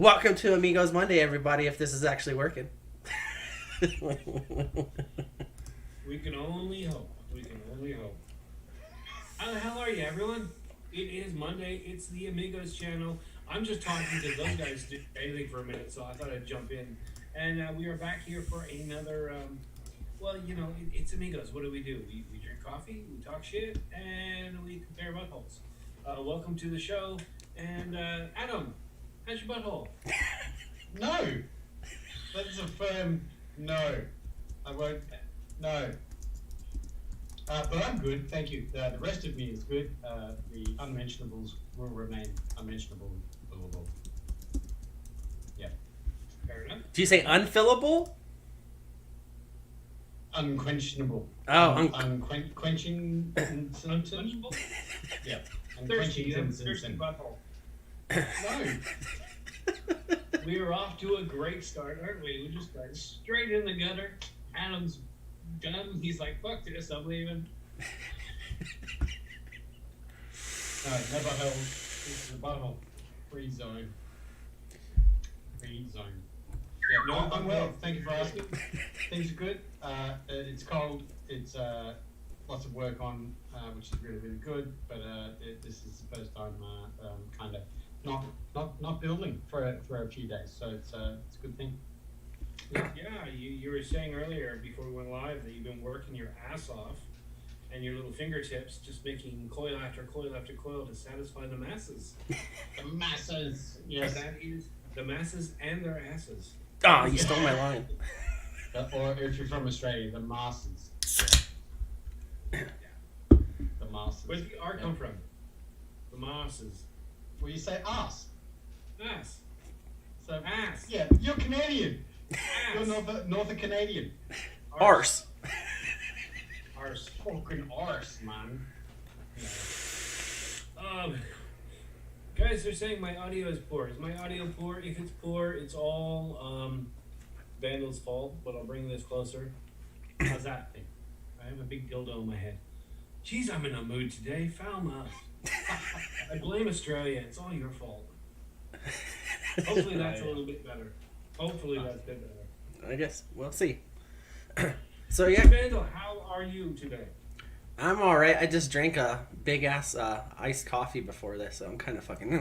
Welcome to Amigos Monday, everybody, if this is actually working. We can only hope. We can only hope. How the hell are you, everyone? It is Monday. It's the Amigos channel. I'm just talking to those guys do anything for a minute, so I thought I'd jump in. And we are back here for another, it's Amigos. What do? We drink coffee, we talk shit, and we compare buttholes. Welcome to the show. And Adam, how's your butthole? No. That's a firm no. I won't. No. But I'm good, thank you. The rest of me is good. The unmentionables will remain unmentionable. Yeah. Fair enough. Do you say unfillable? Unquenchable. Oh, Unquenching. Unquenchable? Yeah. Thirsty. You have a Unquenching. thirsty butthole. No. We are off to a great start, aren't we? We just got straight in the gutter. Adam's done. He's like, fuck this, I'm leaving. No, never held. This is a butthole. Free zone. Free zone. Yeah, no, I'm well. Thank you for asking. Things are good. It's cold. It's lots of work on, which is really, really good. But this is the first time kind of not building for a few days. So it's a good thing. Yeah, you were saying earlier before we went live that you've been working your ass off and your little fingertips just making coil after coil after coil to satisfy the masses. The masses. Yes. That is the masses and their asses. oh, you stole my line. Or if you're from Australia, the masses. Yeah. The masses. Where's the R come from? The masses. Well, you say ass. Ass. So Ass. yeah, you're Canadian. Ass. You're North Canadian. Arse. Arse. Fucking arse, man. Guys, they're saying my audio is poor. Is my audio poor? If it's poor, it's all Vandal's fault, but I'll bring this closer. How's that thing? I have a big dildo in my head. Jeez, I'm in a mood today. Foul mouth. I blame Australia. It's all your fault. Hopefully that's a little bit better. Hopefully that's a bit better. I guess we'll see. So yeah, Vandal, how are you today? I'm all right. I just drank a big ass iced coffee before this, so I'm kind of fucking.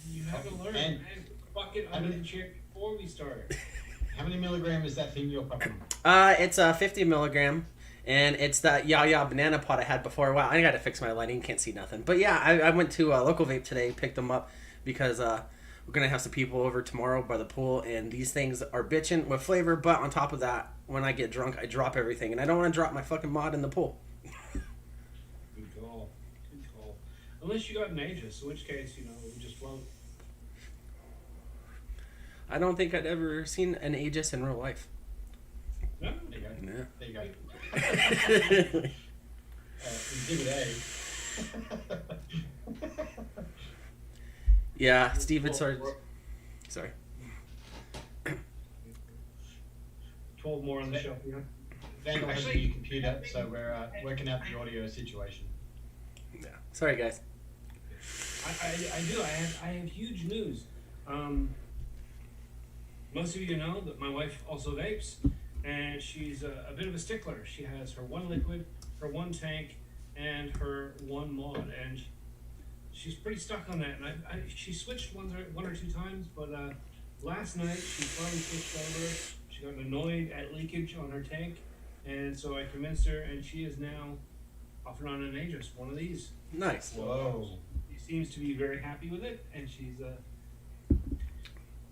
You haven't learned. And- Man, bucket under the chair before we start. How many milligram is that thing you're popping? It's a 50 milligram, and it's that ya banana pot I had before. Wow, I got to fix my lighting. Can't see nothing. But yeah, I went to a local vape today, picked them up because we're gonna have some people over tomorrow by the pool, and these things are bitching with flavor. But on top of that, when I get drunk, I drop everything, and I don't want to drop my fucking mod in the pool. Good call. Good call. Unless you got an Aegis, in which case, we just float. I don't think I'd ever seen an Aegis in real life. No? There you go. Yeah. There you go. Exhibit A. Yeah, Steven started. Sorry. 12 more on the shelf, yeah. Vandal has a new computer, so we're working out the audio situation. Yeah. Sorry, guys. I do. I have huge news. Most of you know that my wife also vapes, and she's a bit of a stickler. She has her one liquid, her one tank, and her one mod, and she's pretty stuck on that. And she switched one or two times, but last night she finally switched over. She got annoyed at leakage on her tank, and so I convinced her, and she is now off and on an Aegis, one of these. Nice. Whoa. She seems to be very happy with it, and she's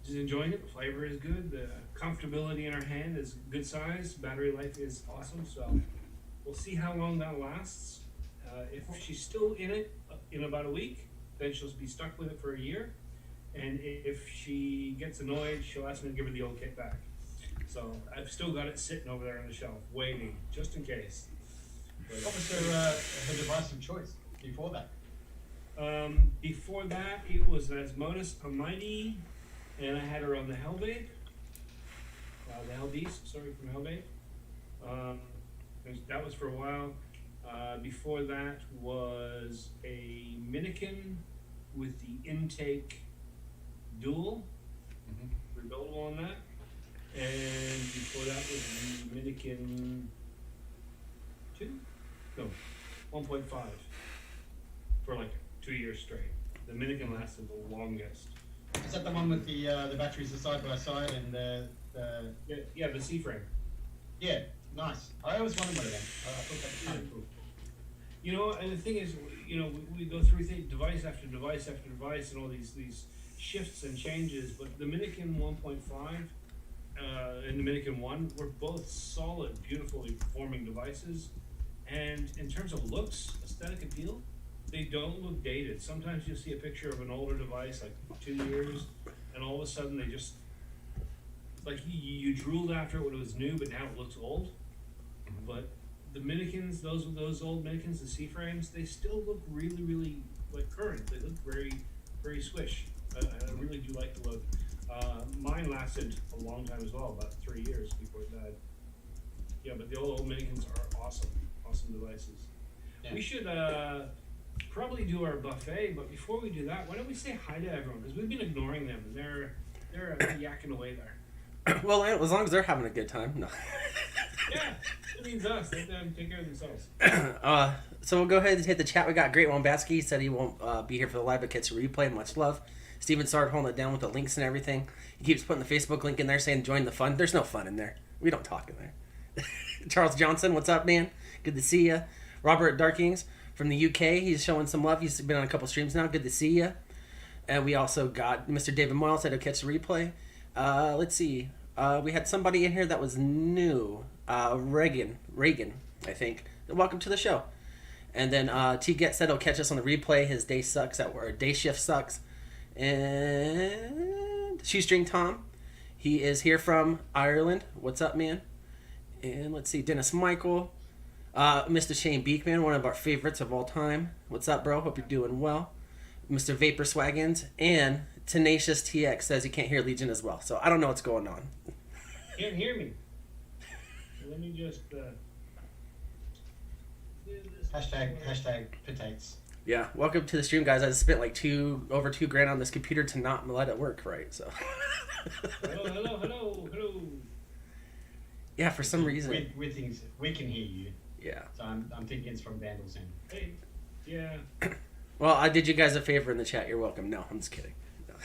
enjoying it. The flavor is good. The comfortability in her hand is good size. Battery life is awesome. So we'll see how long that lasts. If she's still in it in about a week, then she'll be stuck with it for a year. And if she gets annoyed, she'll ask me to give her the old kit back. So I've still got it sitting over there on the shelf, waiting, just in case. What was her device of choice before that? Before that, it was Asmodeus Almighty, and I had her on the Hellbabe. The Hell Beast, sorry, from Hellbabe. That was for a while. Before that was a Minikin with the intake dual, Mm-hmm. rebuildable on that. And before that was the Minikin 2? No, 1.5 for like 2 years straight. The Minikin lasted the longest. Is that the one with the batteries are side by side and the Yeah, the C-frame. yeah, nice. I always wanted one of them. I thought that was kind of cool. You know, and the thing is, you know, we go through device after device after device and all these shifts and changes, but the Minikin 1.5 and the Minikin 1 were both solid, beautifully performing devices. And in terms of looks, aesthetic appeal, they don't look dated. Sometimes you'll see a picture of an older device, like 2 years, and all of a sudden they just, like you drooled after it when it was new, but now it looks old. But the Minikins, those old Minikins, the C-frames, they still look really, really like current. They look very, very swish. I really do like the look. Mine lasted a long time as well, about 3 years before it died. Yeah, but the old Minikins are awesome devices. Yeah. We should probably do our buffet, but before we do that, why don't we say hi to everyone? Because we've been ignoring them, and they're yakking away there. Well, as long as they're having a good time. No. Yeah, it means us. Let them take care of themselves. So we'll go ahead and hit the chat. We got Great Wombatsky. He said he won't be here for the live, but gets a replay. Much love. Steven started holding it down with the links and everything. He keeps putting the Facebook link in there saying join the fun. There's no fun in there. We don't talk in there. Charles Johnson, what's up, man? Good to see you. Robert Darkings from the UK. He's showing some love. He's been on a couple streams now. Good to see you. And we also got Mr. David Moyle said he'll catch the replay. Let's see. We had somebody in here that was new. Reagan, I think. Welcome to the show. And then T Get said he'll catch us on the replay. His day sucks at work. Day shift sucks. And Shoestring Tom, he is here from Ireland. What's up, man? And let's see, Dennis Michael, Mr. Shane Beekman, one of our favorites of all time. What's up, bro? Hope you're doing well. Mr. Vapor Swaggins, and Tenacious TX says he can't hear Legion as well. So I don't know what's going on. Can't hear me. Let me just do this. Hashtag potatoes. Yeah, welcome to the stream, guys. I just spent like over $2,000 on this computer to not let it work right. So. Hello. Yeah, for some reason. We things we can hear you. Yeah. So I'm thinking it's from Vandal's end. Hey. Yeah. Well, I did you guys a favor in the chat. You're welcome. No, I'm just kidding. No.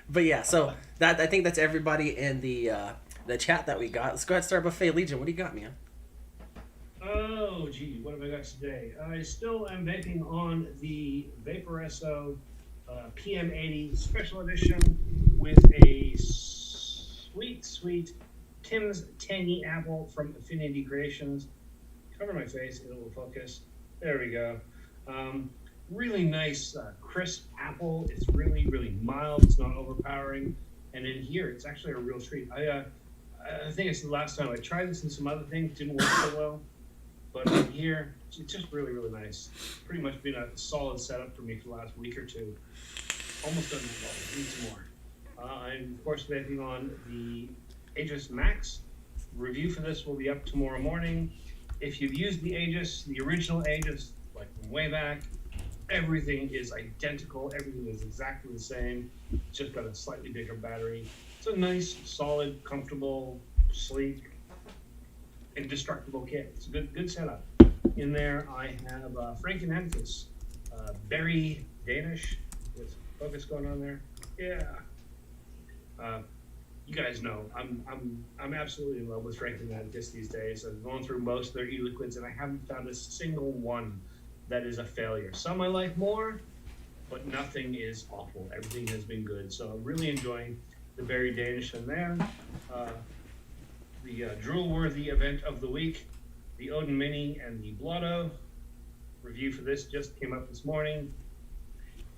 But yeah, so I think that's everybody in the chat that we got. Let's go ahead and start buffet. Legion, what do you got, man? Oh, gee, what have I got today? I still am vaping on the Vaporesso PM80 Special Edition with a sweet Tim's Tangy Apple from Affinity Creations. Cover my face, it will focus. There we go. Really nice, crisp apple. It's really, really mild. It's not overpowering. And in here, it's actually a real treat. I think it's the last time I tried this and some other things didn't work so well. But in here, it's just really, really nice. Pretty much been a solid setup for me for the last week or two. Almost done well. Need some more. I'm, of course, vaping on the Aegis Max. Review for this will be up tomorrow morning. If you've used the Aegis, the original Aegis, like from way back, everything is identical. Everything is exactly the same. It's just got a slightly bigger battery. It's a nice, solid, comfortable, sleek, indestructible kit. It's a good setup. In there, I have Frankenanthus, berry Danish. With focus going on there. Yeah. You guys know I'm absolutely in love with Frankenanthus these days. I've gone through most of their e-liquids, and I haven't found a single one that is a failure. Some I like more, but nothing is awful. Everything has been good. So I'm really enjoying the berry Danish in there. The drool-worthy event of the week, the Odin Mini and the Blotto. Review for this just came up this morning.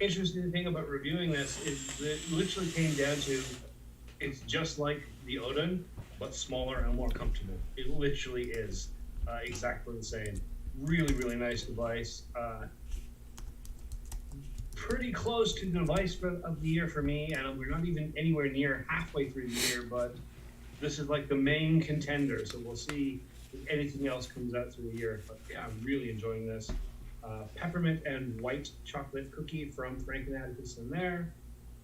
Interesting thing about reviewing this is that it literally came down to it's just like the Odin, but smaller and more comfortable. It literally is exactly the same. Really, really nice device. Pretty close to the device of the year for me, and we're not even anywhere near halfway through the year, but this is like the main contender, so we'll see if anything else comes out through the year. But yeah, I'm really enjoying this. Peppermint and white chocolate cookie from Frankenanthus in there.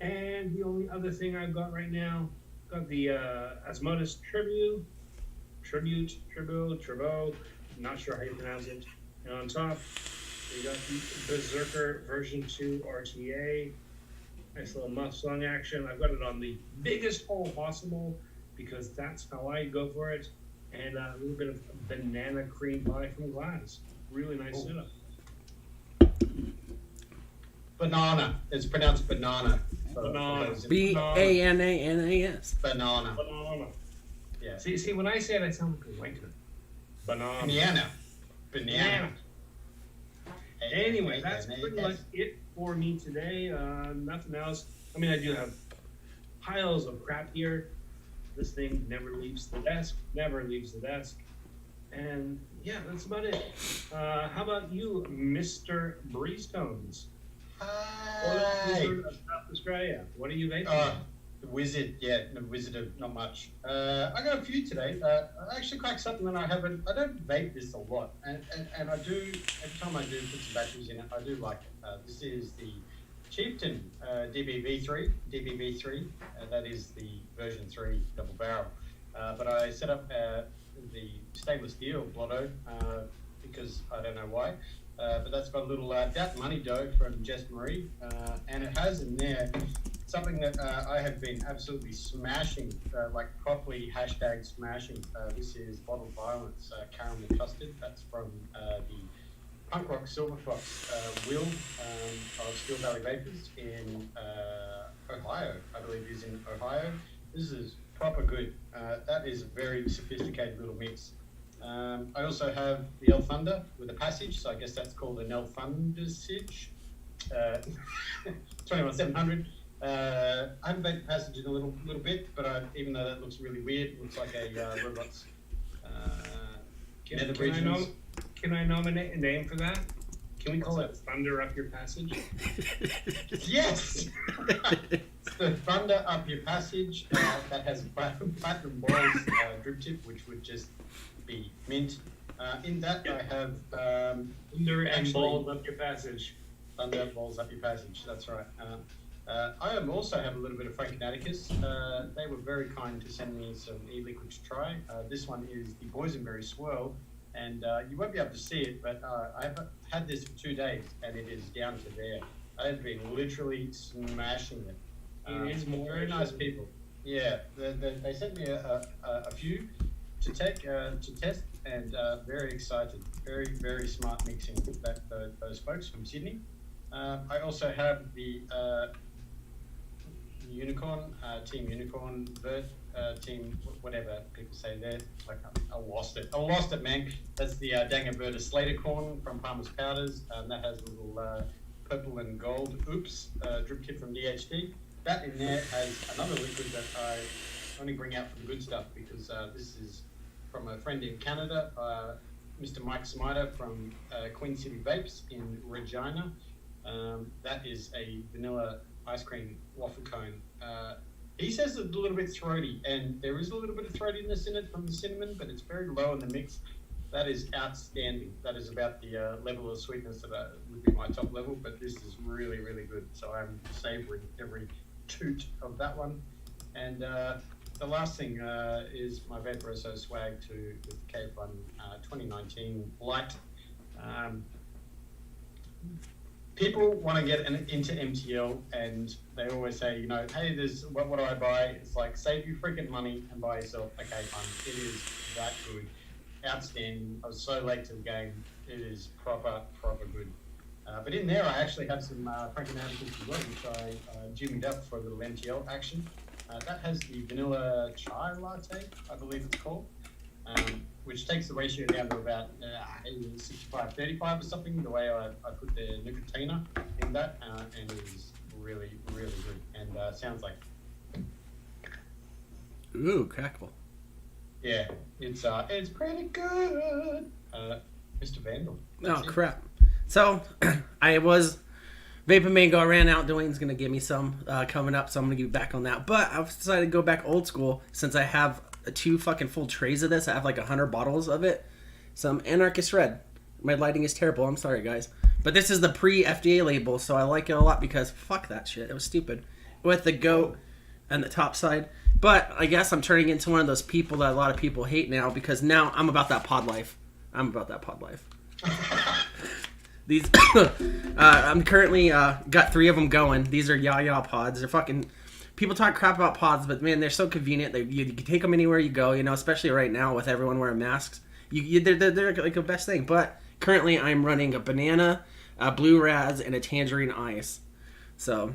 And the only other thing I've got right now, got the Asmodus Tribute, not sure how you pronounce it. And on top, we got the Berserker version 2 RTA. Nice little Mustang action. I've got it on the biggest hole possible because that's how I go for it. And a little bit of banana cream pie from Glass. Really nice setup. Banana. It's pronounced banana. Banana. Bananas. Banana. Banana. Yeah. See, when I say it, I sound like a wanker. Banana. Banana. Anyway, that's pretty much it for me today. Nothing else. I mean, I do have piles of crap here. This thing never leaves the desk. And yeah, that's about it. How about you, Mr. Breezetones? Hi. Wizard of South Australia. What are you vaping? The Wizard, the Wizard of not much. I got a few today. I actually cracked something that I haven't. I don't vape this a lot, and I do every time I do put some batteries in it. I do like it. This is the Chieftain DBV3. That is the version 3 double barrel. But I set up the stainless steel blotto because I don't know why. But that's got a little Dat Money Dough from Jess Marie, and it has in there something that I have been absolutely smashing, like properly hashtag smashing. This is Bottle Violence Caramel Custard. That's from the Punk Rock Silver Fox Will of Steel Valley Vapors in Ohio. I believe he's in Ohio. This is proper good. That is a very sophisticated little mix. I also have the El Thunder with a passage, so I guess that's called an El Thundersage. 21700. I haven't baked the passage in a little bit, but even though that looks really weird, it looks like a robot's nether regions. Can I nominate a name for that? Can we call it Thunder Up Your Passage? Yes! It's the Thunder Up Your Passage that has platinum balls drip tip, which would just be mint. In that I have Thunder and Balls Up Your Passage. Thunder Balls Up Your Passage, that's right. I also have a little bit of Frankenatticus. They were very kind to send me some e-liquid to try. This one is the Boysenberry Swirl, and you won't be able to see it, but I've had this for 2 days, and it is down to there. I've been literally smashing it. It's very nice people. Yeah, they sent me a few to take to test, and very excited. Very, very smart mixing that those folks from Sydney. I also have the Unicorn, Team Unicorn, Vert, Team whatever people say there. Like I lost it, man. That's the Dangerberta Slater Corn from Palmer's Powders. That has a little purple and gold drip tip from DHD. That in there has another liquid that I only bring out for the good stuff because this is from a friend in Canada, Mr. Mike Smiter from Queen City Vapes in Regina. That is a vanilla ice cream waffle cone. He says it's a little bit throaty, and there is a little bit of throatiness in it from the cinnamon, but it's very low in the mix. That is outstanding. That is about the level of sweetness that would be my top level, but this is really, really good. So I'm savoring every toot of that one. And the last thing is my Vaporesso swag with the KF1 2019 Light. People want to get into MTL, and they always say, hey, what do I buy? It's like, save you freaking money and buy yourself a K1. It is that good. Outstanding. I was so late to the game. It is proper good. But in there, I actually have some Frankenatticus as well, which I jimmied up for a little MTL action. That has the vanilla chai latte, I believe it's called, which takes the ratio down to about 65-35 or something, the way I put the Nicotina in that, and it is really, really good, and sounds like... Ooh, crackle. Yeah, it's pretty good. Mr. Vandal. Oh, crap. So, I was... Vapor Mango ran out. Dwayne's going to give me some coming up, so I'm going to get back on that. But I've decided to go back old school since I have 2 fucking full trays of this. I have like 100 bottles of it. Some Anarchist Red. My lighting is terrible. I'm sorry, guys. But this is the pre-FDA label, so I like it a lot because fuck that shit. It was stupid. with the goat and the top side. But I guess I'm turning into one of those people that a lot of people hate now, because now I'm about that pod life. These, I'm currently got 3 of them going. These are Yaya pods. They're fucking. People talk crap about pods, but man, they're so convenient. You can take them anywhere you go. You know, especially right now with everyone wearing masks. They're like the best thing. But currently, I'm running a banana, a blue raz, and a tangerine ice. So,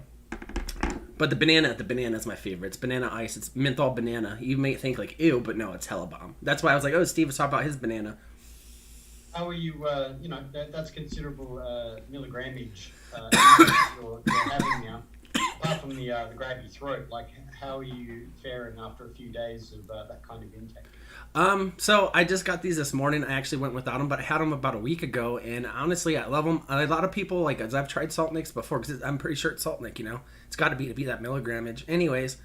but the banana is my favorite. It's banana ice. It's menthol banana. You may think like ew, but no, it's hella bomb. That's why I was like, oh, Steve was talking about his banana. How are you, you know, that's considerable milligrammage you're having now. Apart from the grabby throat, like, how are you faring after a few days of that kind of intake? So I just got these this morning. I actually went without them, but I had them about a week ago, and honestly, I love them. A lot of people, like, as I've tried Salt Nicks before, because I'm pretty sure it's Salt Nick, you know? It's got to be that milligrammage. Anyways,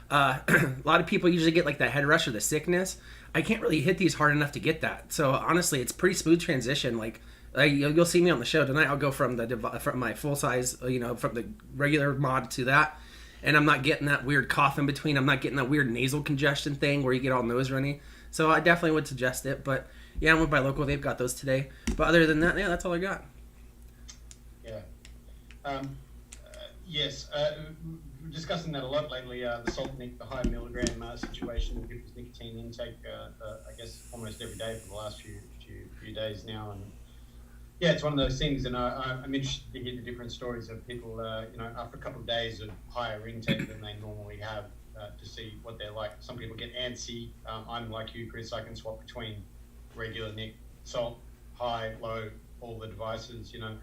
a lot of people usually get, like, that head rush or the sickness. I can't really hit these hard enough to get that. So honestly, it's pretty smooth transition. Like you'll see me on the show tonight. I'll go from my full size, you know, from the regular mod to that, and I'm not getting that weird cough in between. I'm not getting that weird nasal congestion thing where you get all nose runny. So I definitely would suggest it. But yeah, I went by local. They've got those today. But other than that, yeah, that's all I got. Yeah. Yes. We're discussing that a lot lately. The Salt Nick, the high milligram situation with people's nicotine intake. I guess almost every day for the last few days now, and yeah, it's one of those things. And I'm interested to hear the different stories of people. You know, after a couple of days of higher intake than they normally have, to see what they're like. Some people get antsy. I'm like you, Chris. I can swap between regular Nick, salt, high, low, all the devices. You know.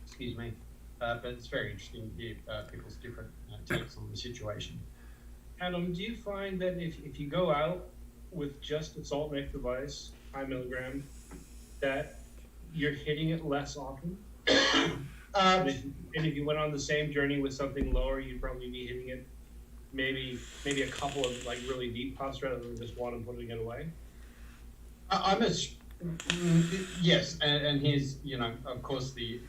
Excuse me. But it's very interesting to hear people's different takes on the situation. Adam, do you find that if you go out with just a Salt Nick device, high milligram, that you're hitting it less often? And if you went on the same journey with something lower, you'd probably be hitting it maybe a couple of like really deep puffs rather than just one and putting it away? Yes, and here's, you know, of course, the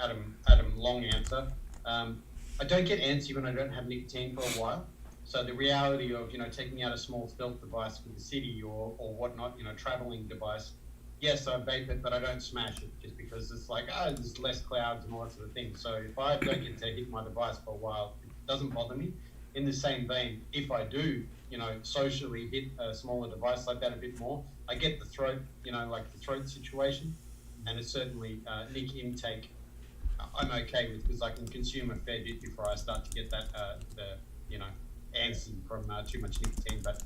Adam long answer. I don't get antsy when I don't have nicotine for a while. So the reality of, you know, taking out a small stealth device for the city or whatnot, you know, traveling device, yes, I vape it, but I don't smash it just because it's like, there's less clouds and all that sort of thing. So if I don't get to hit my device for a while, it doesn't bother me. In the same vein, if I do, you know, socially hit a smaller device like that a bit more, I get the throat, you know, like the throat situation, and it's certainly Nick intake I'm okay with, because I can consume a fair bit before I start to get that, you know, antsy from too much nicotine. But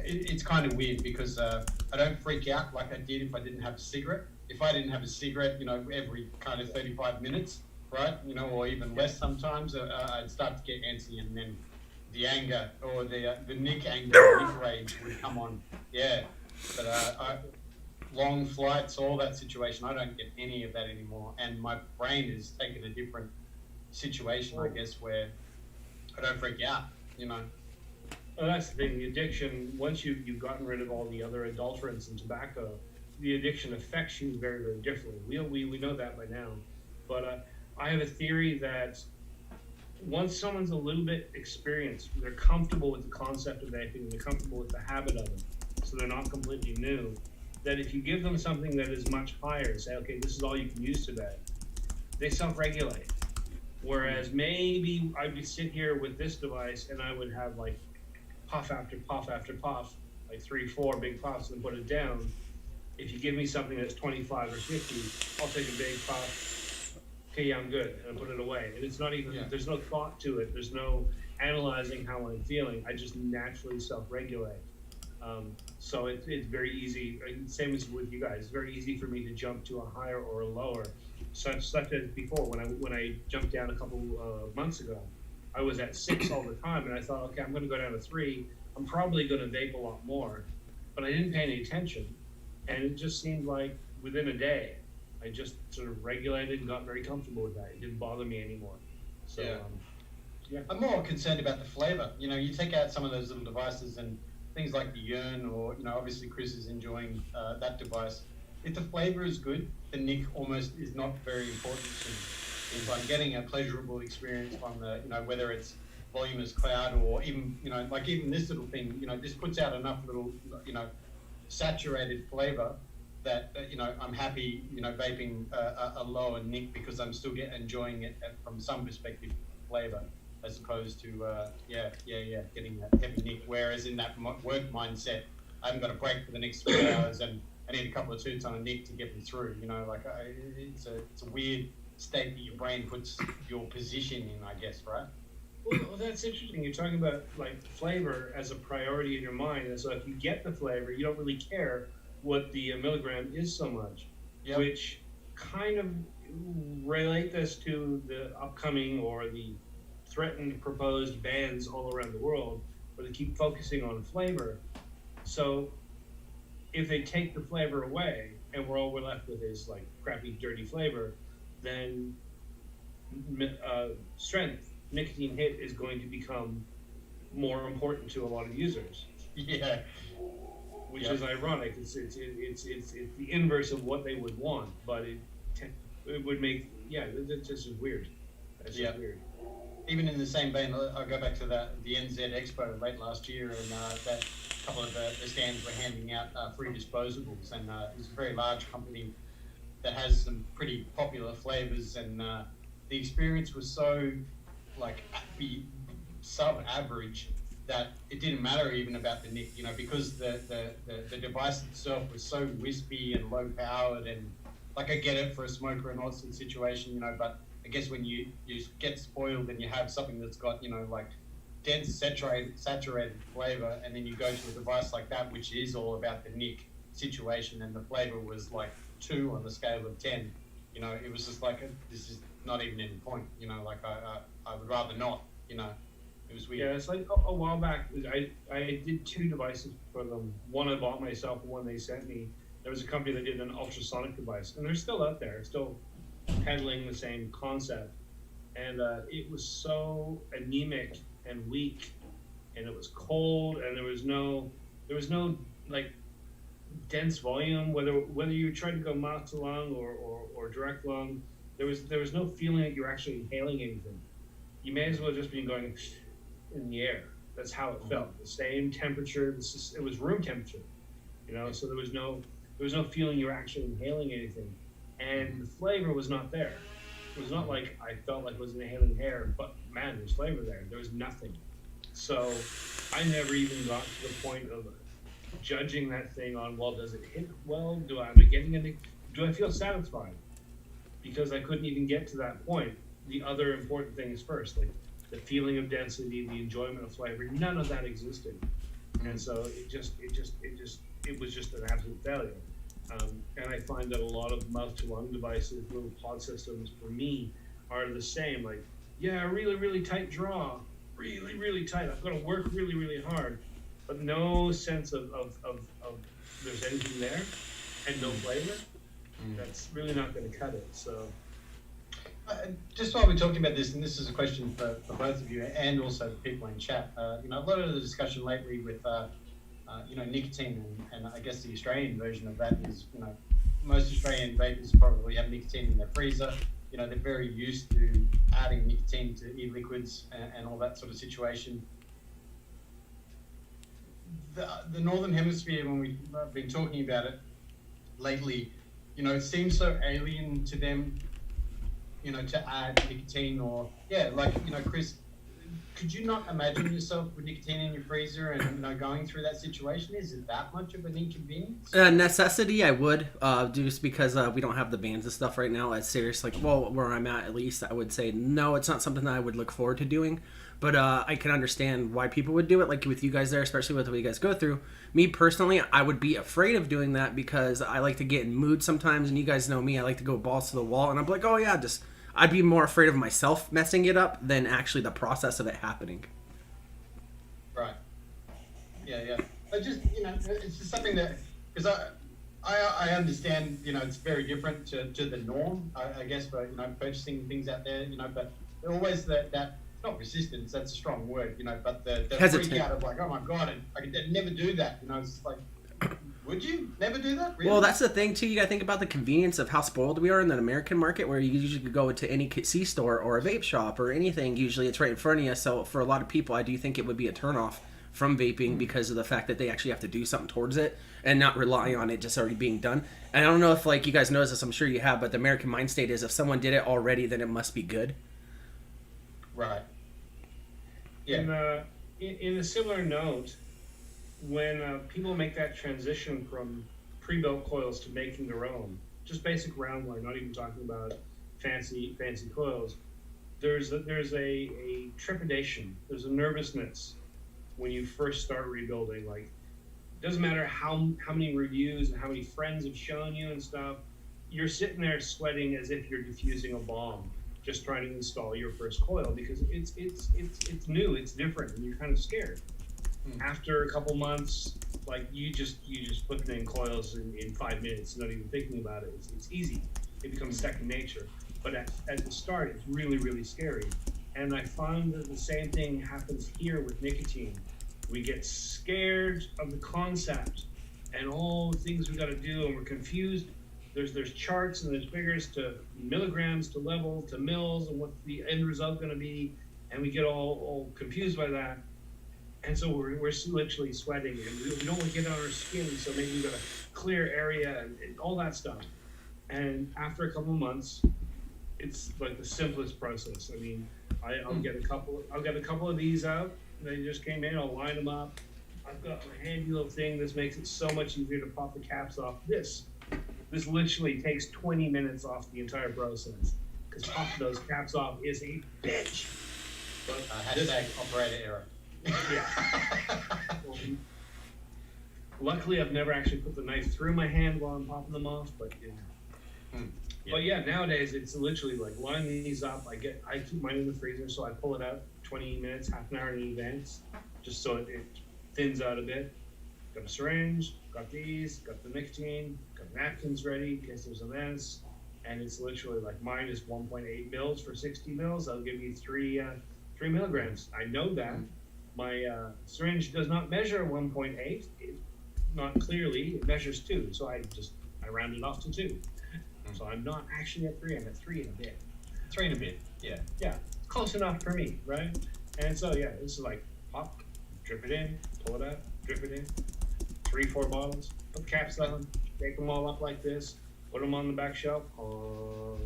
it's kind of weird because I don't freak out like I did if I didn't have a cigarette. If I didn't have a cigarette, you know, every kind of 35 minutes, right, you know, or even less sometimes, I'd start to get antsy, and then the anger or the Nick anger, Nick rage would come on. Yeah, but long flights, all that situation, I don't get any of that anymore, and my brain is taking a different situation, I guess, where I don't freak out, you know. Well, that's the thing. The addiction, once you've gotten rid of all the other adulterants and tobacco, the addiction affects you very, very differently. We know that by now. But I have a theory that once someone's a little bit experienced, they're comfortable with the concept of vaping, they're comfortable with the habit of it, so they're not completely new, that if you give them something that is much higher, say, okay, this is all you can use today, they self-regulate. Whereas maybe I would sit here with this device and I would have like puff after puff after puff, like 3-4 big puffs, and put it down. If you give me something that's 25 or 50, I'll take a big puff. Okay, yeah, I'm good, and I put it away. And it's not even, there's no thought to it. There's no analyzing how I'm feeling. I just naturally self-regulate. So it's very easy, same as with you guys, it's very easy for me to jump to a higher or a lower. Such as before, when I jumped down a couple months ago, I was at 6 all the time, and I thought, okay, I'm going to go down to 3. I'm probably going to vape a lot more, but I didn't pay any attention, and it just seemed like within a day, I just sort of regulated and got very comfortable with that. It didn't bother me anymore. So, yeah. I'm more concerned about the flavor. You know, you take out some of those little devices and things like the Yearn, or, you know, obviously Chris is enjoying that device. If the flavor is good, the Nick almost is not very important to me. is like getting a pleasurable experience from the, whether it's voluminous cloud or even, like even this little thing, this puts out enough little, saturated flavor that, I'm happy, vaping a lower nick because I'm still enjoying it from some perspective flavor, as opposed to, getting that heavy nick. Whereas in that work mindset, I haven't got a break for the next 3 hours and I need a couple of toots on a nick to get me through, it's a weird state that your brain puts your position in, I guess, right? Well, that's interesting. You're talking about like flavor as a priority in your mind, and so if you get the flavor, you don't really care what the milligram is so much, Yep. which kind of relate this to the upcoming or the threatened proposed bans all around the world, where they keep focusing on flavor. So if they take the flavor away and all we're left with is like crappy, dirty flavor, then strength, nicotine hit is going to become more important to a lot of users. Yeah. Which is ironic. It's the inverse of what they would want, but it would make it's just weird. That's just weird. Even in the same vein, I'll go back to the NZ Expo late last year, and that couple of the stands were handing out free disposables, and it's a very large company that has some pretty popular flavors, and the experience was so like sub-average that it didn't matter even about the nick, because the device itself was so wispy and low powered, and like I get it for a smoker and all sort of situation, but I guess when you get spoiled and you have something that's got, like dense saturated flavor, and then you go to a device like that, which is all about the nick situation, and the flavor was like 2 on the scale of 10, it was just like, this is not even any point, like I would rather not, it was weird. Yeah, it's like a while back, I did 2 devices for them. One I bought myself, and one they sent me. There was a company that did an ultrasonic device, and they're still out there, still peddling the same concept. And it was so anemic and weak, and it was cold, and there was no like dense volume. Whether you tried to go mouth to lung or direct lung, there was no feeling that you're actually inhaling anything. You may as well just be going in the air. That's how it felt. The same temperature. It was room temperature, So there was no feeling you were actually inhaling anything, and the flavor was not there. It was not like I felt like I was inhaling air, but man, there's flavor there. There was nothing. So I never even got to the point of judging that thing on, well, does it hit well? Do I feel satisfied? Because I couldn't even get to that point. The other important things first, like the feeling of density, the enjoyment of flavor, none of that existed. And so it was just an absolute failure. And I find that a lot of mouth-to-lung devices, little pod systems, for me, are the same. Like, really, really tight draw, really, really tight. I've got to work really, really hard, but no sense of there's anything there, and no flavor. That's really not going to cut it. So, just while we're talking about this, and this is a question for both of you, and also the people in chat. A lot of the discussion lately with nicotine, and I guess the Australian version of that is, most Australian vapers probably have nicotine in their freezer. They're very used to adding nicotine to e-liquids and all that sort of situation. The Northern Hemisphere, when we've been talking about it lately, it seems so alien to them, to add nicotine or, Chris, could you not imagine yourself with nicotine in your freezer and going through that situation? Is it that much of an inconvenience? Necessity, I would, just because we don't have the bans and stuff right now. It's serious, where I'm at least, I would say no. It's not something that I would look forward to doing, but I can understand why people would do it. Like with you guys there, especially with what you guys go through. Me personally, I would be afraid of doing that because I like to get in mood sometimes, and you guys know me. I like to go balls to the wall, and I'm like, oh yeah, I'd be more afraid of myself messing it up than actually the process of it happening. Right. Yeah. But just, it's just something that, because I understand, it's very different to the norm, I guess, for, purchasing things out there, but always that not resistance, that's a strong word, but the freak out of like, oh my God, I could never do that, it's just like, Would you never do that? Really? Well, that's the thing too. You gotta think about the convenience of how spoiled we are in the American market, where you usually could go to any C-store or a vape shop or anything. Usually, it's right in front of you. So, for a lot of people, I do think it would be a turnoff from vaping because of the fact that they actually have to do something towards it and not rely on it just already being done. And I don't know if like you guys notice this. I'm sure you have, but the American mind state is if someone did it already, then it must be good. Right. Yeah. In a similar note, when people make that transition from pre-built coils to making their own, just basic round wire, not even talking about fancy coils, there's a trepidation, there's a nervousness when you first start rebuilding. Like, it doesn't matter how many reviews and how many friends have shown you and stuff, you're sitting there sweating as if you're defusing a bomb, just trying to install your first coil because it's new, it's different, and you're kind of scared. After a couple months, like you just put in coils in 5 minutes, not even thinking about it. It's easy. It becomes second nature. But at the start, it's really, really scary. And I find that the same thing happens here with nicotine. We get scared of the concept and all the things we got to do, and we're confused. There's charts and there's figures to milligrams to level to mils and what's the end result going to be, and we get all confused by that. And so we're literally sweating, and we don't want to get on our skin, so maybe we've got a clear area and all that stuff. And after a couple of months, it's like the simplest process. I mean, I'll get a couple of these out. They just came in. I'll line them up. I've got my handy little thing. This makes it so much easier to pop the caps off. This literally takes 20 minutes off the entire process because popping those caps off is a bitch. But hashtag operator error. Yeah. Luckily, I've never actually put the knife through my hand while I'm popping them off, but yeah. But yeah, nowadays it's literally like line these up. I keep mine in the freezer, so I pull it out 20 minutes, half an hour in advance, just so it thins out a bit. Got a syringe, got these, got the nicotine, got napkins ready in case there's events, and it's literally like mine is 1.8 mils for 60 mils. That'll give you 3 milligrams. I know that. My syringe does not measure 1.8, not clearly, it measures 2, so I round it off to 2. So I'm not actually at 3, I'm at 3 and a bit. 3 and a bit, yeah. Yeah, close enough for me, right? And so yeah, this is like pop, drip it in, pull it out, drip it in, 3-4 bottles, put the caps on, take them all up like this, put them on the back shelf on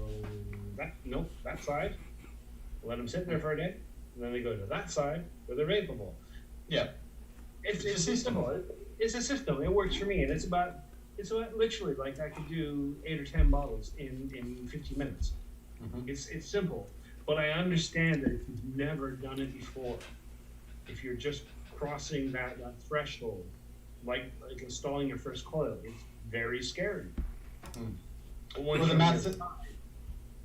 that side, let them sit there for a day. And then they go to that side where they're vapeable. Yeah, it's a system. It's a system. It works for me, and it's about literally like I could do 8 or 10 bottles in 15 minutes. Mm-hmm. It's simple, but I understand that if you've never done it before, if you're just crossing that threshold, like installing your first coil, it's very scary. Well, the maths.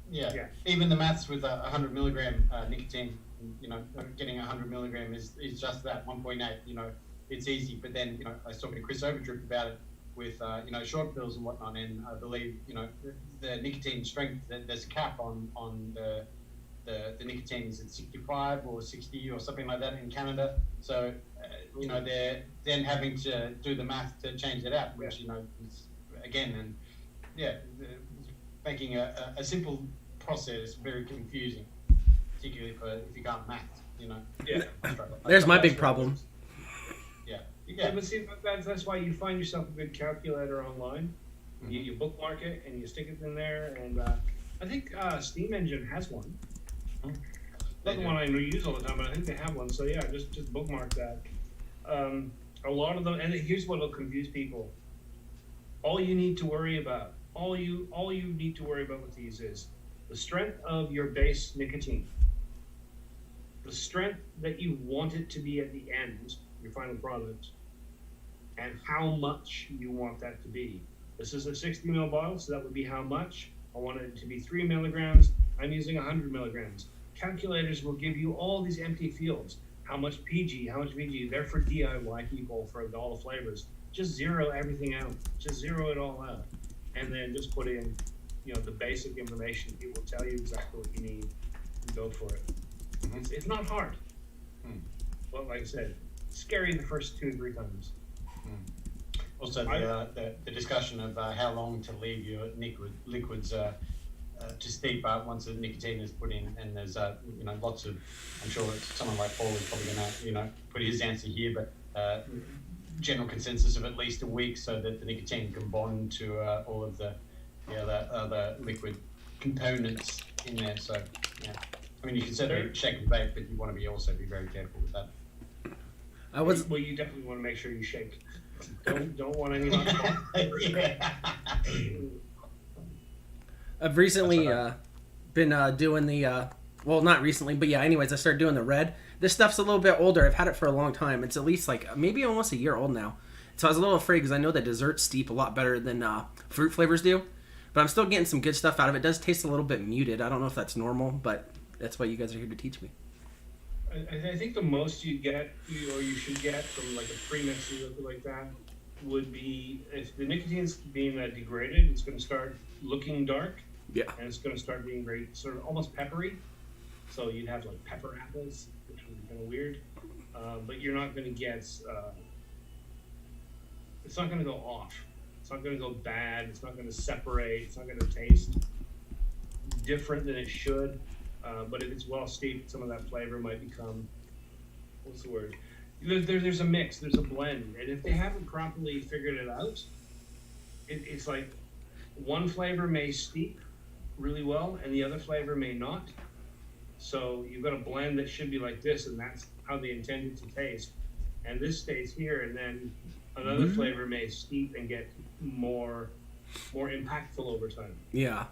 Yeah, even the maths with 100 milligram nicotine. You know, getting 100 milligram is just that 1.8. You know, it's easy. But then, you know, I was talking to Chris Overdrift about it with short pills and whatnot, and I believe the nicotine strength. There's a cap on the nicotine is at 65 or 60 or something like that in Canada. So they're then having to do the math to change it out, which is, again, and making a simple process very confusing. Particularly if you can't math, Yeah. There's my big problem. Yeah, but see, that's why you find yourself a good calculator online. Mm-hmm. You bookmark it and you stick it in there, and I think Steam Engine has one. Not the one I use all the time, but I think they have one. So yeah, just bookmark that. A lot of them, and here's what will confuse people. All you need to worry about with these is the strength of your base nicotine. The strength that you want it to be at the end, your final product, and how much you want that to be. This is a 60 ml bottle, so that would be how much. I want it to be 3 milligrams. I'm using 100 milligrams. Calculators will give you all these empty fields. How much PG, how much VG. They're for DIY people, for all the flavors. Just zero everything out. Just zero it all out. And then just put in, the basic information. It will tell you exactly what you need and go for it. It's not hard. But like I said, scary the first 2 or 3 times. Also, the discussion of how long to leave your liquids to steep once the nicotine is put in, and there's lots of. I'm sure it's someone like Paul is probably going to put his answer here, but general consensus of at least a week, so that the nicotine can bond to all of the other liquid components in there. So yeah, I mean you can certainly shake and bake, but you want to also be very careful with that. Well, you definitely want to make sure you shake. Don't want any hot Yeah. I've recently been doing the well, not recently, but yeah. Anyways, I started doing the red. This stuff's a little bit older. I've had it for a long time. It's at least like maybe almost a year old now. So I was a little afraid because I know that desserts steep a lot better than fruit flavors do. But I'm still getting some good stuff out of it. It does taste a little bit muted. I don't know if that's normal, but that's why you guys are here to teach me. I think the most you get, or you should get from like a premix or something like that, would be if the nicotine's being degraded, it's going to start looking dark. Yeah. And it's going to start being very sort of almost peppery. So you'd have like pepper apples, which would be kind of weird. But you're not going to get. It's not going to go off. It's not going to go bad. It's not going to separate. It's not going to taste different than it should. But if it's well steeped, some of that flavor might become, what's the word? There's a mix, there's a blend. And if they haven't properly figured it out, it's like one flavor may steep really well and the other flavor may not. So you've got a blend that should be like this, and that's how they intended to taste. And this stays here, and then another flavor may steep and get more impactful over time. Yeah.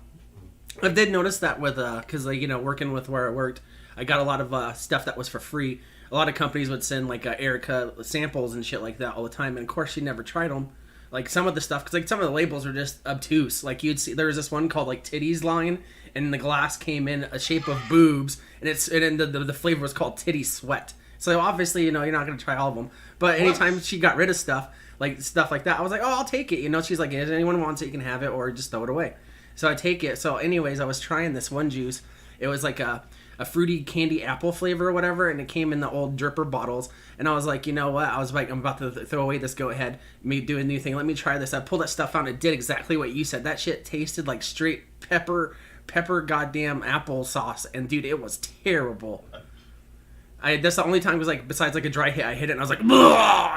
I did notice that with, because, working with where I worked, I got a lot of stuff that was for free. A lot of companies would send, Erica samples and shit like that all the time. And, of course, she never tried them. Like, some of the stuff, because, some of the labels were just obtuse. Like, you'd see, there was this one called, Titties line, and the glass came in a shape of boobs, and the flavor was called Titty Sweat. So, obviously, you're not going to try all of them. But anytime she got rid of stuff like that, I was like, oh, I'll take it. She's like, if anyone wants it, you can have it, or just throw it away. So I take it. So anyways, I was trying this one juice. It was like a fruity candy apple flavor or whatever, and it came in the old dripper bottles. And I was like, you know what? I was like, I'm about to throw away this Go Ahead. Me do a new thing. Let me try this. I pulled that stuff out, and it did exactly what you said. That shit tasted like straight pepper goddamn apple sauce. And dude, it was terrible. That's the only time it was besides a dry hit, I hit it and I was like, "Blah!"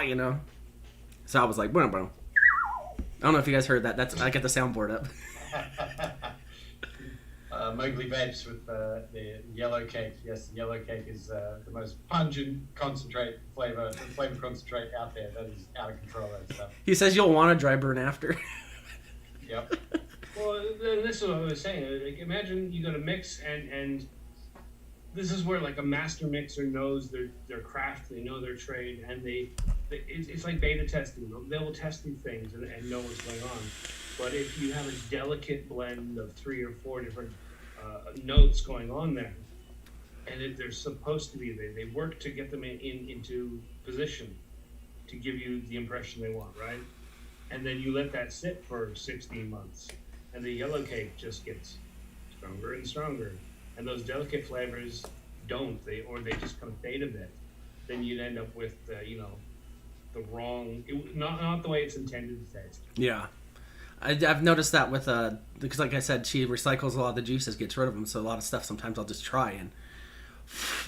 So I was like, boom, boom. I don't know if you guys heard that. I got the soundboard up. Mowgli vapes with the yellow cake. Yes, the yellow cake is the most pungent flavor concentrate out there. That is out of control, that stuff. He says you'll want a dry burn after. Yep. Well, this is what I was saying. Like, imagine you got a mix, and this is where a master mixer knows their craft, they know their trade, and it's like beta testing. They will test these things and know what's going on. But if you have a delicate blend of 3 or 4 different notes going on there, and they're supposed to be, they work to get them into position to give you the impression they want, right? And then you let that sit for 16 months, and the yellow cake just gets stronger and stronger. And those delicate flavors they just kind of fade a bit. Then you'd end up with the wrong, not the way it's intended to taste. Yeah. I've noticed that with because like I said, she recycles a lot of the juices, gets rid of them, so a lot of stuff sometimes I'll just try, and